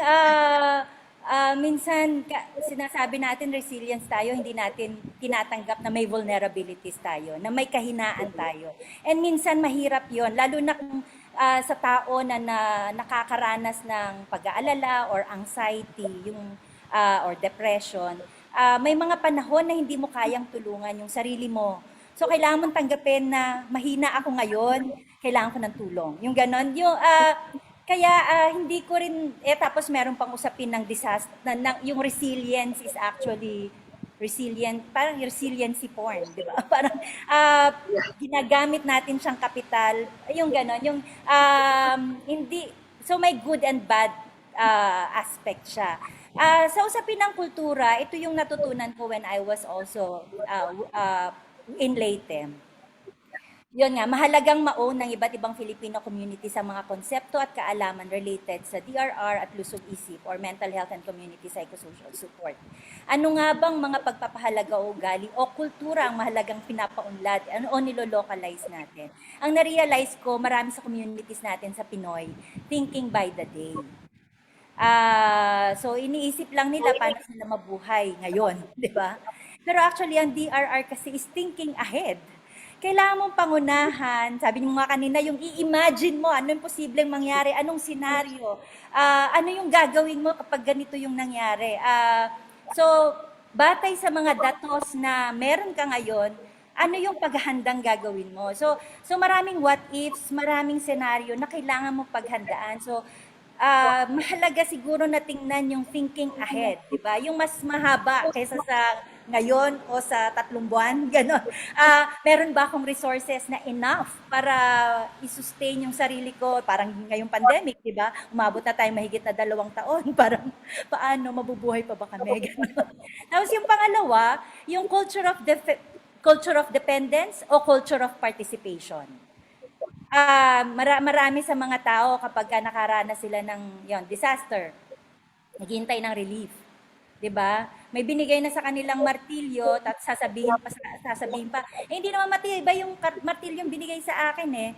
minsan sinasabi natin resilience tayo, hindi natin tinatanggap na may vulnerabilities tayo, na may kahinaan tayo. And minsan mahirap yon, lalo na kung sa tao na nakakaranas ng pag-aalala or anxiety, yung or depression, may mga panahon na hindi mo kayang tulungan yung sarili mo. So, kailangan mong tanggapin na mahina ako ngayon, kailangan ko ng tulong. Yung ganon. Kaya hindi ko rin, tapos meron pang usapin ng disaster, yung resilience is actually resilient, parang resiliency porn, di ba? Parang ginagamit natin siyang kapital, yung ganon. Yung, hindi, so may good and bad aspect siya. Sa usapin ng kultura, ito yung natutunan ko when I was also in Leyte. Yun nga, mahalagang maown ng iba't ibang Filipino community sa mga konsepto at kaalaman related sa DRR at lusog-isip or mental health and community psychosocial support. Ano nga bang mga pagpapahalaga o ugali o kultura ang mahalagang pinapaunlad o nilolocalize natin? Ang na-realize ko, marami sa communities natin sa Pinoy, thinking by the day. So iniisip lang nila paano sila mabuhay ngayon, di ba? Pero actually, ang DRR kasi is thinking ahead. Kailangan mong pangunahan, sabi niyo nga kanina, yung i-imagine mo, ano yung posibleng mangyari, anong senaryo, ano yung gagawin mo kapag ganito yung nangyari. So, batay sa mga datos na meron ka ngayon, ano yung paghahandang gagawin mo. So maraming what ifs, maraming senaryo na kailangan mo paghandaan. So mahalaga siguro na tingnan yung thinking ahead, di ba? Yung mas mahaba kaysa sa ngayon o sa 3 buwan, gano'n. Meron ba akong resources na enough para i-sustain yung sarili ko? Parang ngayong pandemic, di ba? Umabot na tayo mahigit na 2 taon. Parang paano, mabubuhay pa ba kami? Gano'n. Tapos yung pangalawa, yung culture of dependence o culture of participation. Marami sa mga tao kapag nakaranas sila ng disaster, naghihintay ng relief. 'Di ba? May binigay na sa kanilang martilyo at sasabihin pa, hindi naman matibay yung martilyong binigay sa akin eh.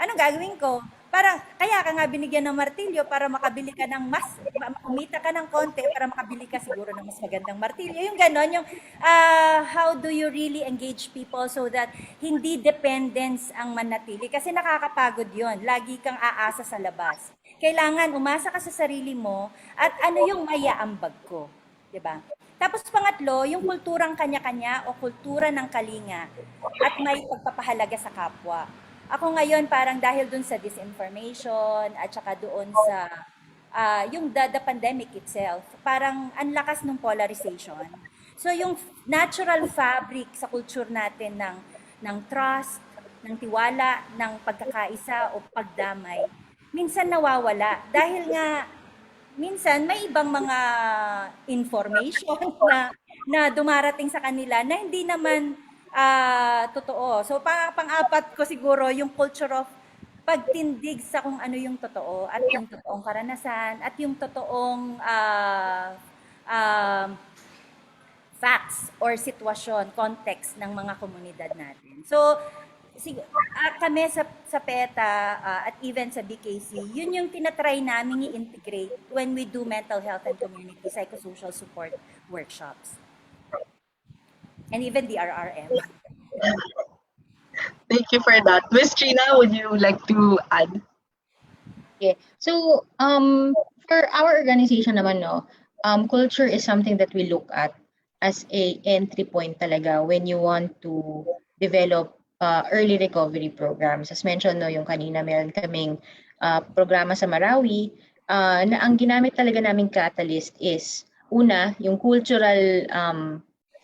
Anong gagawin ko? Parang kaya ka nga binigyan ng martilyo para makabili ka ng kumita ka ng konti para makabili ka siguro ng mas magandang martilyo. Yung ganon, yung how do you really engage people so that hindi dependence ang manatili? Kasi nakakapagod yon. Lagi kang aasa sa labas. Kailangan umasa ka sa sarili mo at ano yung maiaambag ko. 'Di ba? Tapos pangatlo, yung kulturang kanya-kanya o kultura ng kalinga at may pagpapahalaga sa kapwa. Ako ngayon parang dahil dun sa disinformation at saka doon sa yung the pandemic itself, parang ang lakas ng polarization. So yung natural fabric sa culture natin ng trust, ng tiwala, ng pagkakaisa o pagdamay, minsan nawawala dahil nga minsan may ibang mga information na dumarating sa kanila na hindi naman totoo. So pang-apat ko siguro yung culture of pagtindig sa kung ano yung totoo at yung totoong karanasan at yung totoong facts or sitwasyon, context ng mga komunidad natin. So kami sa PETA at even sa BKC, yun yung tinatry namin i-integrate when we do mental health and community psychosocial support workshops. And even the RRM. Thank you for that. Miss Trina, would you like to add? Yeah. So, for our organization naman, culture is something that we look at as a entry point talaga when you want to develop early recovery programs. As mentioned, yung kanina meron kaming programa sa Marawi na ang ginamit talaga naming catalyst is, una, yung cultural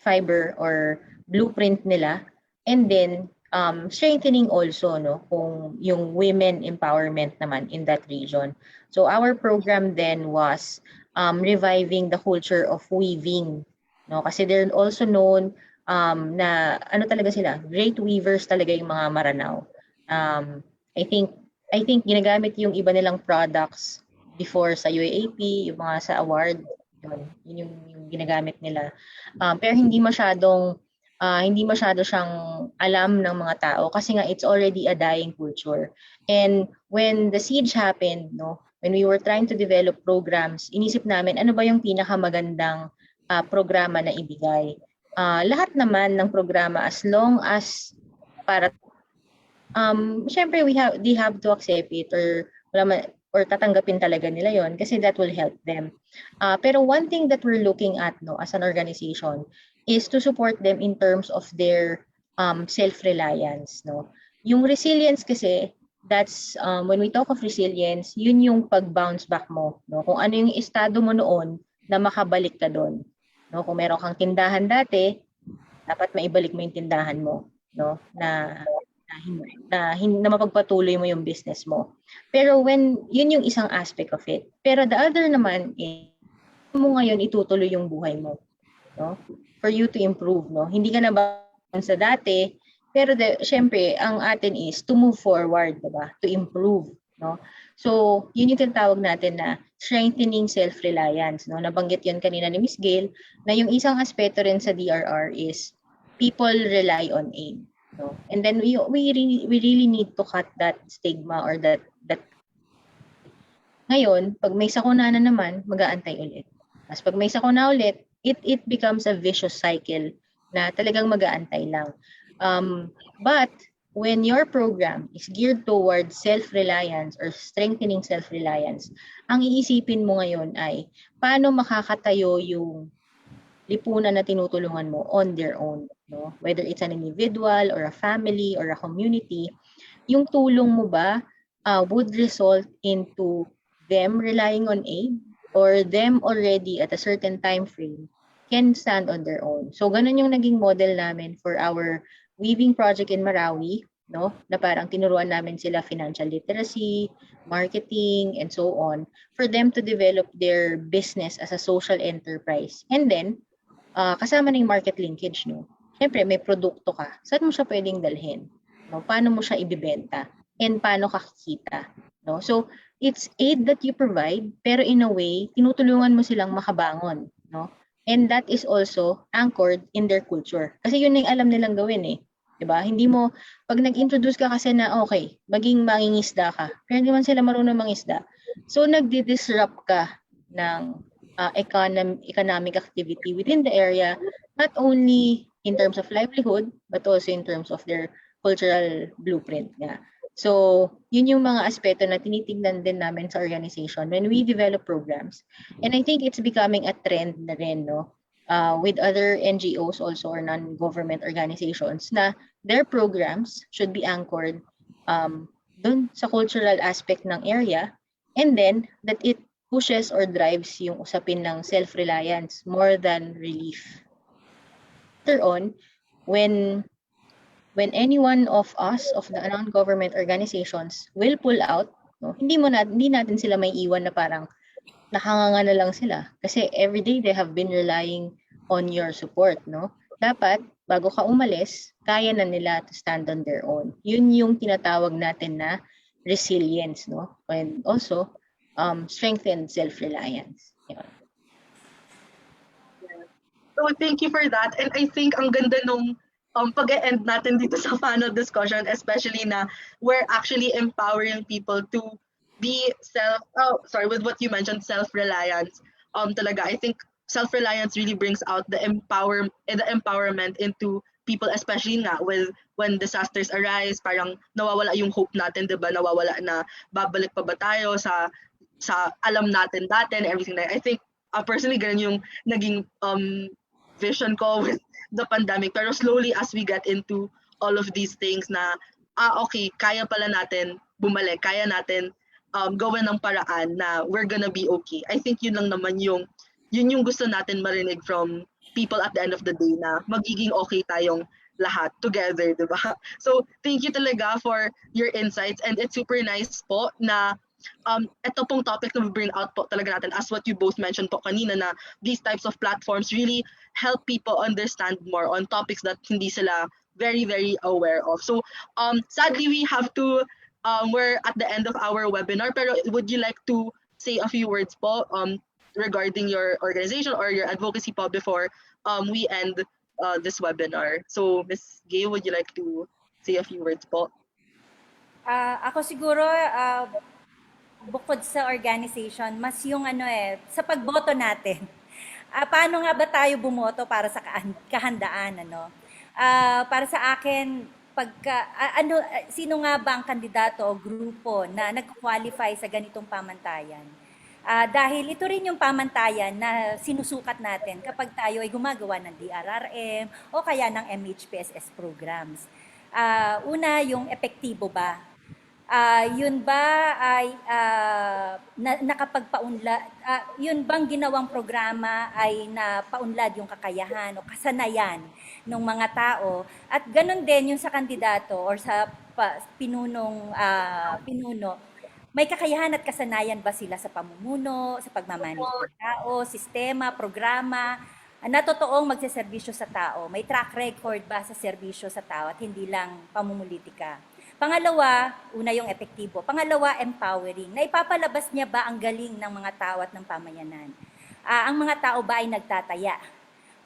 fiber or blueprint nila, and then strengthening also kung yung women empowerment naman in that region. So our program then was reviving the culture of weaving, kasi they're also known na talaga sila, great weavers talaga yung mga Maranao. I think ginagamit yung iba nilang products before sa UAAP, yung mga sa award, yun yung ginagamit nila. Pero hindi masyado siyang alam ng mga tao kasi nga it's already a dying culture. And when the siege happened, when we were trying to develop programs, inisip namin ano ba yung pinakamagandang programa na ibigay. Lahat naman ng programa as long as para syempre they have to accept it or tatanggapin talaga nila yon kasi that will help them. Pero one thing that we're looking at as an organization is to support them in terms of their self-reliance. Yung resilience kasi, that's when we talk of resilience, yun yung pag-bounce back mo. Kung ano yung estado mo noon na makabalik ka doon. Kung meron kang tindahan dati, dapat maibalik mo yung tindahan mo. Na mapagpatuloy mo yung business mo. Pero yun yung isang aspect of it. Pero the other naman mo ngayon itutuloy yung buhay mo. For you to improve. Hindi ka na ba sa dati, pero syempre, ang atin is to move forward, diba? To improve. So, yun yung tinatawag natin na strengthening self-reliance. Nabanggit yun kanina ni Ms. Gail, na yung isang aspeto rin sa DRR is people rely on aid. And then we really need to cut that stigma or that ngayon, pag may sakuna na naman, mag-aantay ulit. Mas pag may sakuna ulit, it becomes a vicious cycle na talagang mag-aantay lang. But when your program is geared towards self-reliance or strengthening self-reliance, ang iisipin mo ngayon ay paano makakatayo yung lipunan na tinutulungan mo on their own, no? Whether it's an individual or a family or a community, yung tulong mo ba would result into them relying on aid or them already at a certain time frame can stand on their own. So ganun yung naging model namin for our weaving project in Marawi, no? Na parang tinuruan namin sila financial literacy, marketing, and so on for them to develop their business as a social enterprise. And then, kasama na yung market linkage, no? Siyempre, may produkto ka. Saan mo siya pwedeng dalhin? No? Paano mo siya ibibenta? And paano ka kikita? No? So, it's aid that you provide, pero in a way, tinutulungan mo silang makabangon. No? And that is also anchored in their culture. Kasi yun yung alam nilang gawin eh. Diba? Hindi mo, pag nag-introduce ka kasi na, okay, maging mangingisda ka, pero hindi man sila marunong mangisda. So, nagdi-disrupt ka ng economic activity within the area, not only in terms of livelihood, but also in terms of their cultural blueprint nga. So, yun yung mga aspeto na tinitingnan din namin sa organization when we develop programs. And I think it's becoming a trend na rin, no? With other NGOs also or non-government organizations na their programs should be anchored dun sa cultural aspect ng area, and then that it pushes or drives yung usapin ng self-reliance more than relief. Later on, when any one of us, of the non-government organizations, will pull out, no, hindi natin sila may iwan na parang nakanganga na lang sila. Kasi everyday they have been relying on your support, no? Dapat, bago ka umalis, kaya na nila to stand on their own. Yun yung tinatawag natin na resilience, no? And also, strengthen self-reliance. Yun. So thank you for that. And I think ang ganda nung pag-e-end natin dito sa panel discussion, especially na we're actually empowering people to be with what you mentioned, self-reliance. Talaga, I think self-reliance really brings out the empowerment into people, especially nga when disasters arise, parang nawawala yung hope natin, 'di ba? Nawawala na babalik pa ba tayo sa alam natin dati and everything like. I think personally ganun yung naging vision ko with the pandemic, pero slowly as we get into all of these things na okay, kaya pala natin bumalik, kaya natin gawin ng paraan na we're gonna be okay. I think yun lang naman yun yung gusto natin marinig from people at the end of the day, na magiging okay tayong lahat together, di ba? So thank you talaga for your insights, and it's super nice po na ito pong topic na bring out po talaga natin, as what you both mentioned po kanina, na these types of platforms really help people understand more on topics that hindi sila very, very aware of. So sadly, we have to, we're at the end of our webinar, pero would you like to say a few words po regarding your organization or your advocacy po before we end this webinar? So Ms. Gay, would you like to say a few words po? Ako siguro, bukod sa organization, mas yung sa pagboto natin. Paano nga ba tayo bumoto para sa kahandaan, ano? Para sa akin, sino nga ba ang kandidato o grupo na nag-qualify sa ganitong pamantayan? Dahil ito rin yung pamantayan na sinusukat natin kapag tayo ay gumagawa ng DRRM o kaya ng MHPSS programs. Una, yung epektibo ba? Yun ba ay nakapagpaunlad, yun bang ginawang programa ay napaunlad yung kakayahan o kasanayan ng mga tao, at ganun din yung sa kandidato or sa pinuno, may kakayahan at kasanayan ba sila sa pamumuno, sa pagmamanage ng tao, sistema, programa, na totoong magseserbisyo sa tao, may track record ba sa serbisyo sa tao at hindi lang pamumulitika. Pangalawa, una yung epektibo. Pangalawa, empowering. Na ipapalabas niya ba ang galing ng mga tao at ng pamayanan? Ang mga tao ba ay nagtataya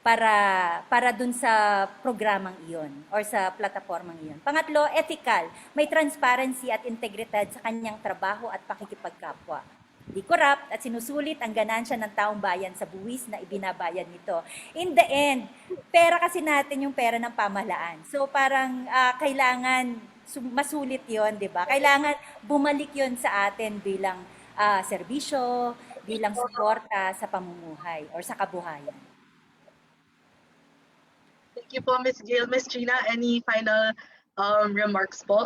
para dun sa programang iyon or sa plataformang iyon? Pangatlo, ethical. May transparency at integridad sa kanyang trabaho at pakikipagkapwa. Di corrupt at sinusulit ang ganansya ng taong bayan sa buwis na ibinabayad nito. In the end, pera kasi natin yung pera ng pamahalaan. So parang kailangan masulit yon, di ba? Kailangan bumalik yon sa atin bilang serbisyo, bilang suporta sa pamumuhay or sa kabuhayan. Thank you po, Miss Gail. Miss Gina, any final remarks po?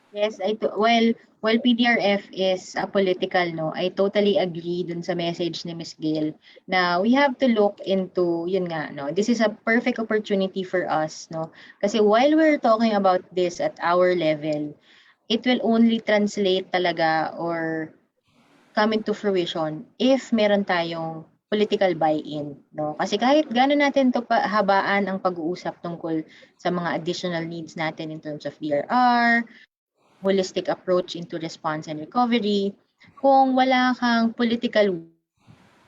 Yes, well, PDRF is a political, no, I totally agree dun sa message ni Miss Gail na we have to look into, yun nga, no, this is a perfect opportunity for us, no, kasi while we're talking about this at our level, it will only translate talaga or come into fruition if meron tayong political buy-in, no? Kasi kahit gano'n natin to habaan ang pag-uusap tungkol sa mga additional needs natin in terms of DRR, holistic approach into response and recovery, kung wala kang political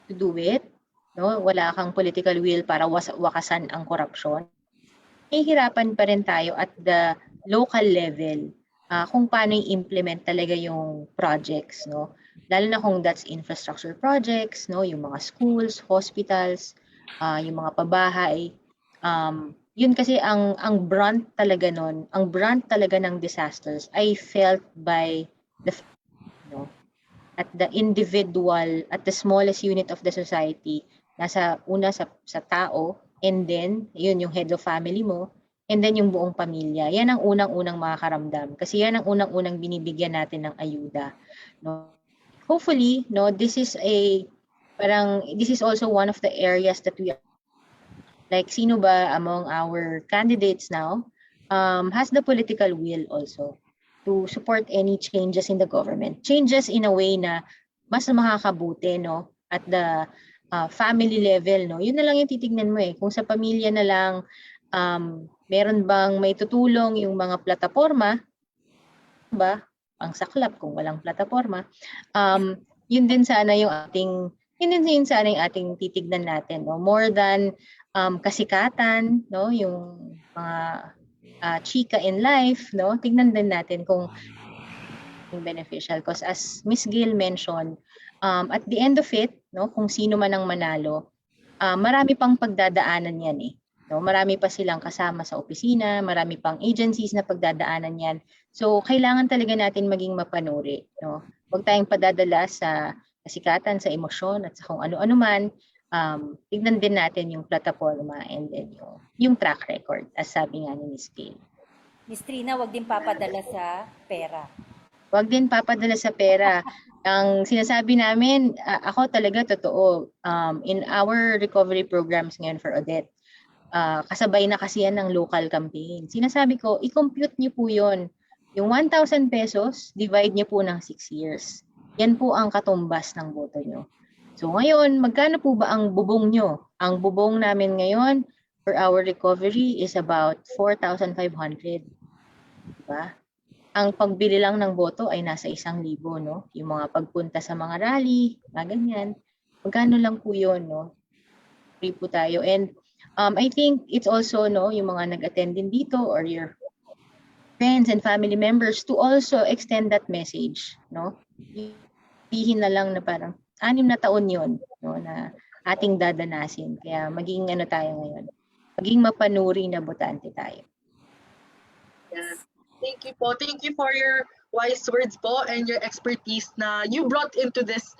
to do it, no? Wala kang political will para wakasan ang korupsyon, hihirapan pa rin tayo at the local level kung paano i-implement talaga yung projects, no? Lalo na kung that's infrastructure projects, no? Yung mga schools, hospitals, yung mga pabahay. Yun kasi ang brunt talaga nun, ang brunt talaga ng disasters ay felt by the, no? At the individual, at the smallest unit of the society, nasa una sa tao, and then, yun yung head of family mo, and then yung buong pamilya. Yan ang unang-unang makakaramdam. Kasi yan ang unang-unang binibigyan natin ng ayuda. No? Hopefully, no, this is also one of the areas that we are, like, sino ba among our candidates now has the political will also to support any changes in the government. Changes in a way na mas makakabuti, no, at the family level, no. Yun na lang yung titignan mo eh. Kung sa pamilya na lang, meron bang may tutulong yung mga plataforma, ba? Ang saklap kung walang plataforma. Yun din sana yung ating titignan natin, no. More than kasikatan, no, yung mga chika in life, no, tignan din natin kung beneficial. Because as Miss Gail mentioned, at the end of it, no, kung sino man ang manalo, marami pang pagdadaanan yan eh. No, marami pa silang kasama sa opisina, marami pang agencies na pagdadaanan yan. So, kailangan talaga natin maging mapanuri. No? Huwag tayong padadala sa kasikatan, sa emosyon, at sa kung ano-ano man. Tignan din natin yung plataforma and then yung track record, as sabi nga ni Ms. Gail. Miss Trina, wag din papadala sa pera. Huwag din papadala sa pera. Ang sinasabi namin, ako talaga totoo, in our recovery programs ngayon for Odette, kasabay na kasi yan ng local campaign. Sinasabi ko, i-compute niyo po yun. Yung 1,000 pesos, divide niyo po ng 6 years. Yan po ang katumbas ng boto niyo. So ngayon, magkano po ba ang bubong nyo? Ang bubong namin ngayon for our recovery is about 4,500. Diba? Ang pagbili lang ng boto ay nasa 1,000, no? Yung mga pagpunta sa mga rally, mga ganyan. Magkano lang po yun, no? Free po tayo. And I think it's also, no, yung mga nag-attend din dito or your friends and family members to also extend that message, no? Sabihin na lang na parang 6 na taon yun, no, na ating dadanasin. Kaya maging ano tayo ngayon, maging mapanuri na botante tayo. Yes. Thank you po. Thank you for your wise words po and your expertise na you brought into this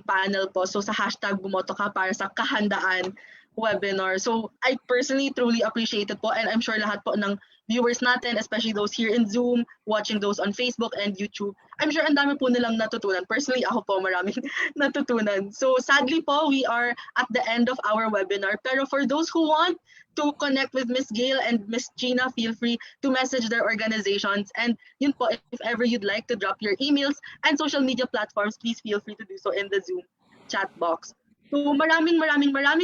panel po. So sa hashtag bumoto ka para sa kahandaan webinar. So I personally truly appreciate it po, and I'm sure lahat po ng viewers natin, especially those here in Zoom, watching those on Facebook and YouTube, I'm sure ang dami po nilang natutunan. Personally, ako po maraming natutunan. So sadly po, we are at the end of our webinar. Pero for those who want to connect with Miss Gail and Miss Gina, feel free to message their organizations. And yun po, if ever you'd like to drop your emails and social media platforms, please feel free to do so in the Zoom chat box. So maraming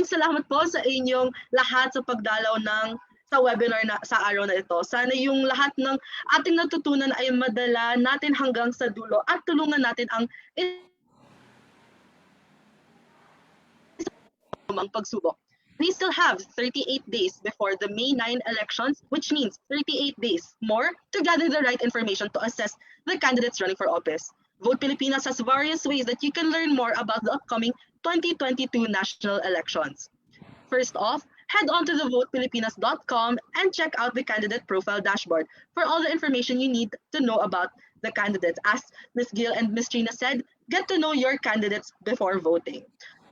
salamat po sa inyong lahat sa pagdalaw sa webinar na sa araw na ito. Sana yung lahat ng ating natutunan ay madala natin hanggang sa dulo at tulungan natin ang pagsubok. We still have 38 days before the May 9 elections, which means 38 days more to gather the right information to assess the candidates running for office. Vote Pilipinas has various ways that you can learn more about the upcoming 2022 national elections. First off, head on to the votepilipinas.com and check out the candidate profile dashboard for all the information you need to know about the candidates. As Ms. Gail and Ms. Trina said, get to know your candidates before voting.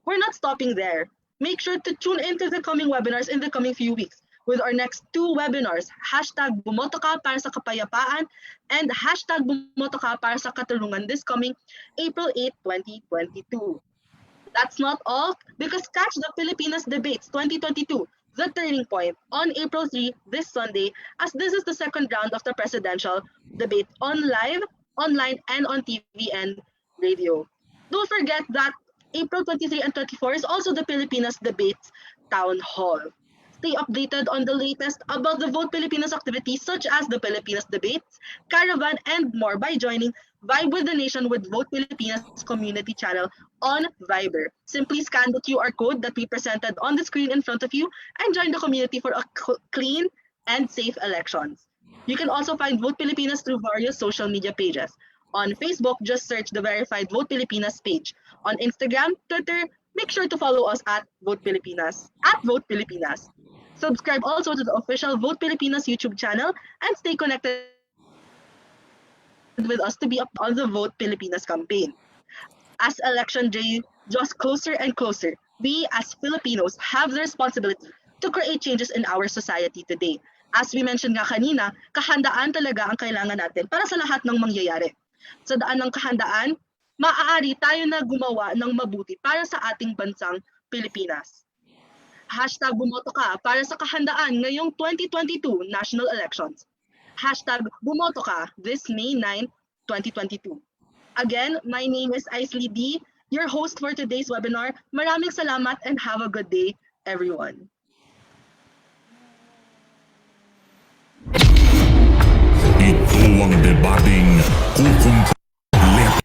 We're not stopping there. Make sure to tune into the coming webinars in the coming few weeks with our next 2 webinars, hashtag Bumoto Ka para sa Kapayapaan and hashtag Bumoto Ka para sa Katarungan this coming April 8, 2022. That's not all, because catch the Pilipinas Debates 2022, The Turning Point, on April 3 this Sunday, as this is the second round of the presidential debate online, and on TV and radio. Don't forget that April 23 and 24 is also the Pilipinas Debates Town Hall. Stay updated on the latest about the Vote Pilipinas activities such as the Pilipinas Debates, Caravan, and more by joining Vibe with the Nation with Vote Pilipinas community channel on Viber. Simply scan the QR code that we presented on the screen in front of you and join the community for a clean and safe elections. You can also find Vote Pilipinas through various social media pages. On Facebook, just search the verified Vote Pilipinas page. On Instagram, Twitter, make sure to follow us at Vote Pilipinas, Subscribe also to the official Vote Pilipinas YouTube channel and stay connected with us to be up on the Vote Pilipinas campaign. As election day draws closer and closer, we as Filipinos have the responsibility to create changes in our society today. As we mentioned nga kanina, kahandaan talaga ang kailangan natin para sa lahat ng mangyayari. Sa daan ng kahandaan, maaari tayo na gumawa ng mabuti para sa ating bansang Pilipinas. Hashtag Bumoto Ka para sa kahandaan ngayong 2022 national elections. Hashtag Bumoto Ka this May 9, 2022. Again, my name is Aisley D, your host for today's webinar. Maraming salamat and have a good day, everyone. Ito ang debating kukumpleto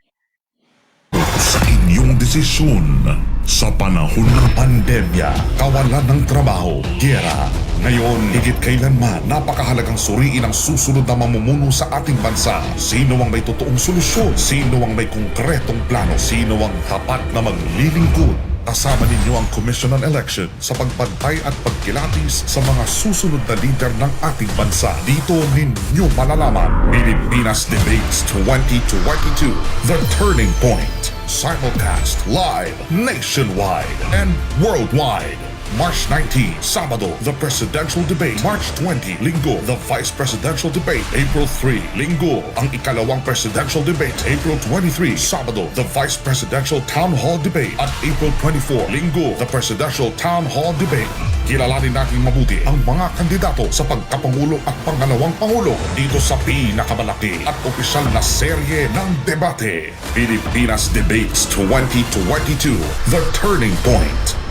sa inyong desisyon. Sa panahon ng pandemya, kawalan ng trabaho, giyera. Ngayon, higit kailanman, napakahalagang suriin ang susunod na mamumuno sa ating bansa. Sino ang may totoong solusyon? Sino ang may konkretong plano? Sino ang tapat na maglilingkod? Kasama ninyo ang Commission on Election sa pagbantay at pagkilatis sa mga susunod na leader ng ating bansa. Dito ninyo malalaman Pilipinas Debates 2022, The Turning Point. Simulcast live nationwide and worldwide. March 19, Sabado, the Presidential Debate. March 20, Linggo, the Vice Presidential Debate. April 3, Linggo, ang ikalawang Presidential Debate. April 23, Sabado, the Vice Presidential Town Hall Debate. At April 24, Linggo, the Presidential Town Hall Debate. Kilalanin natin mabuti ang mga kandidato sa pagkapangulo at pangalawang pangulo dito sa pinakamalaki at opisyal na serye ng debate. Pilipinas Debates 2022, The Turning Point.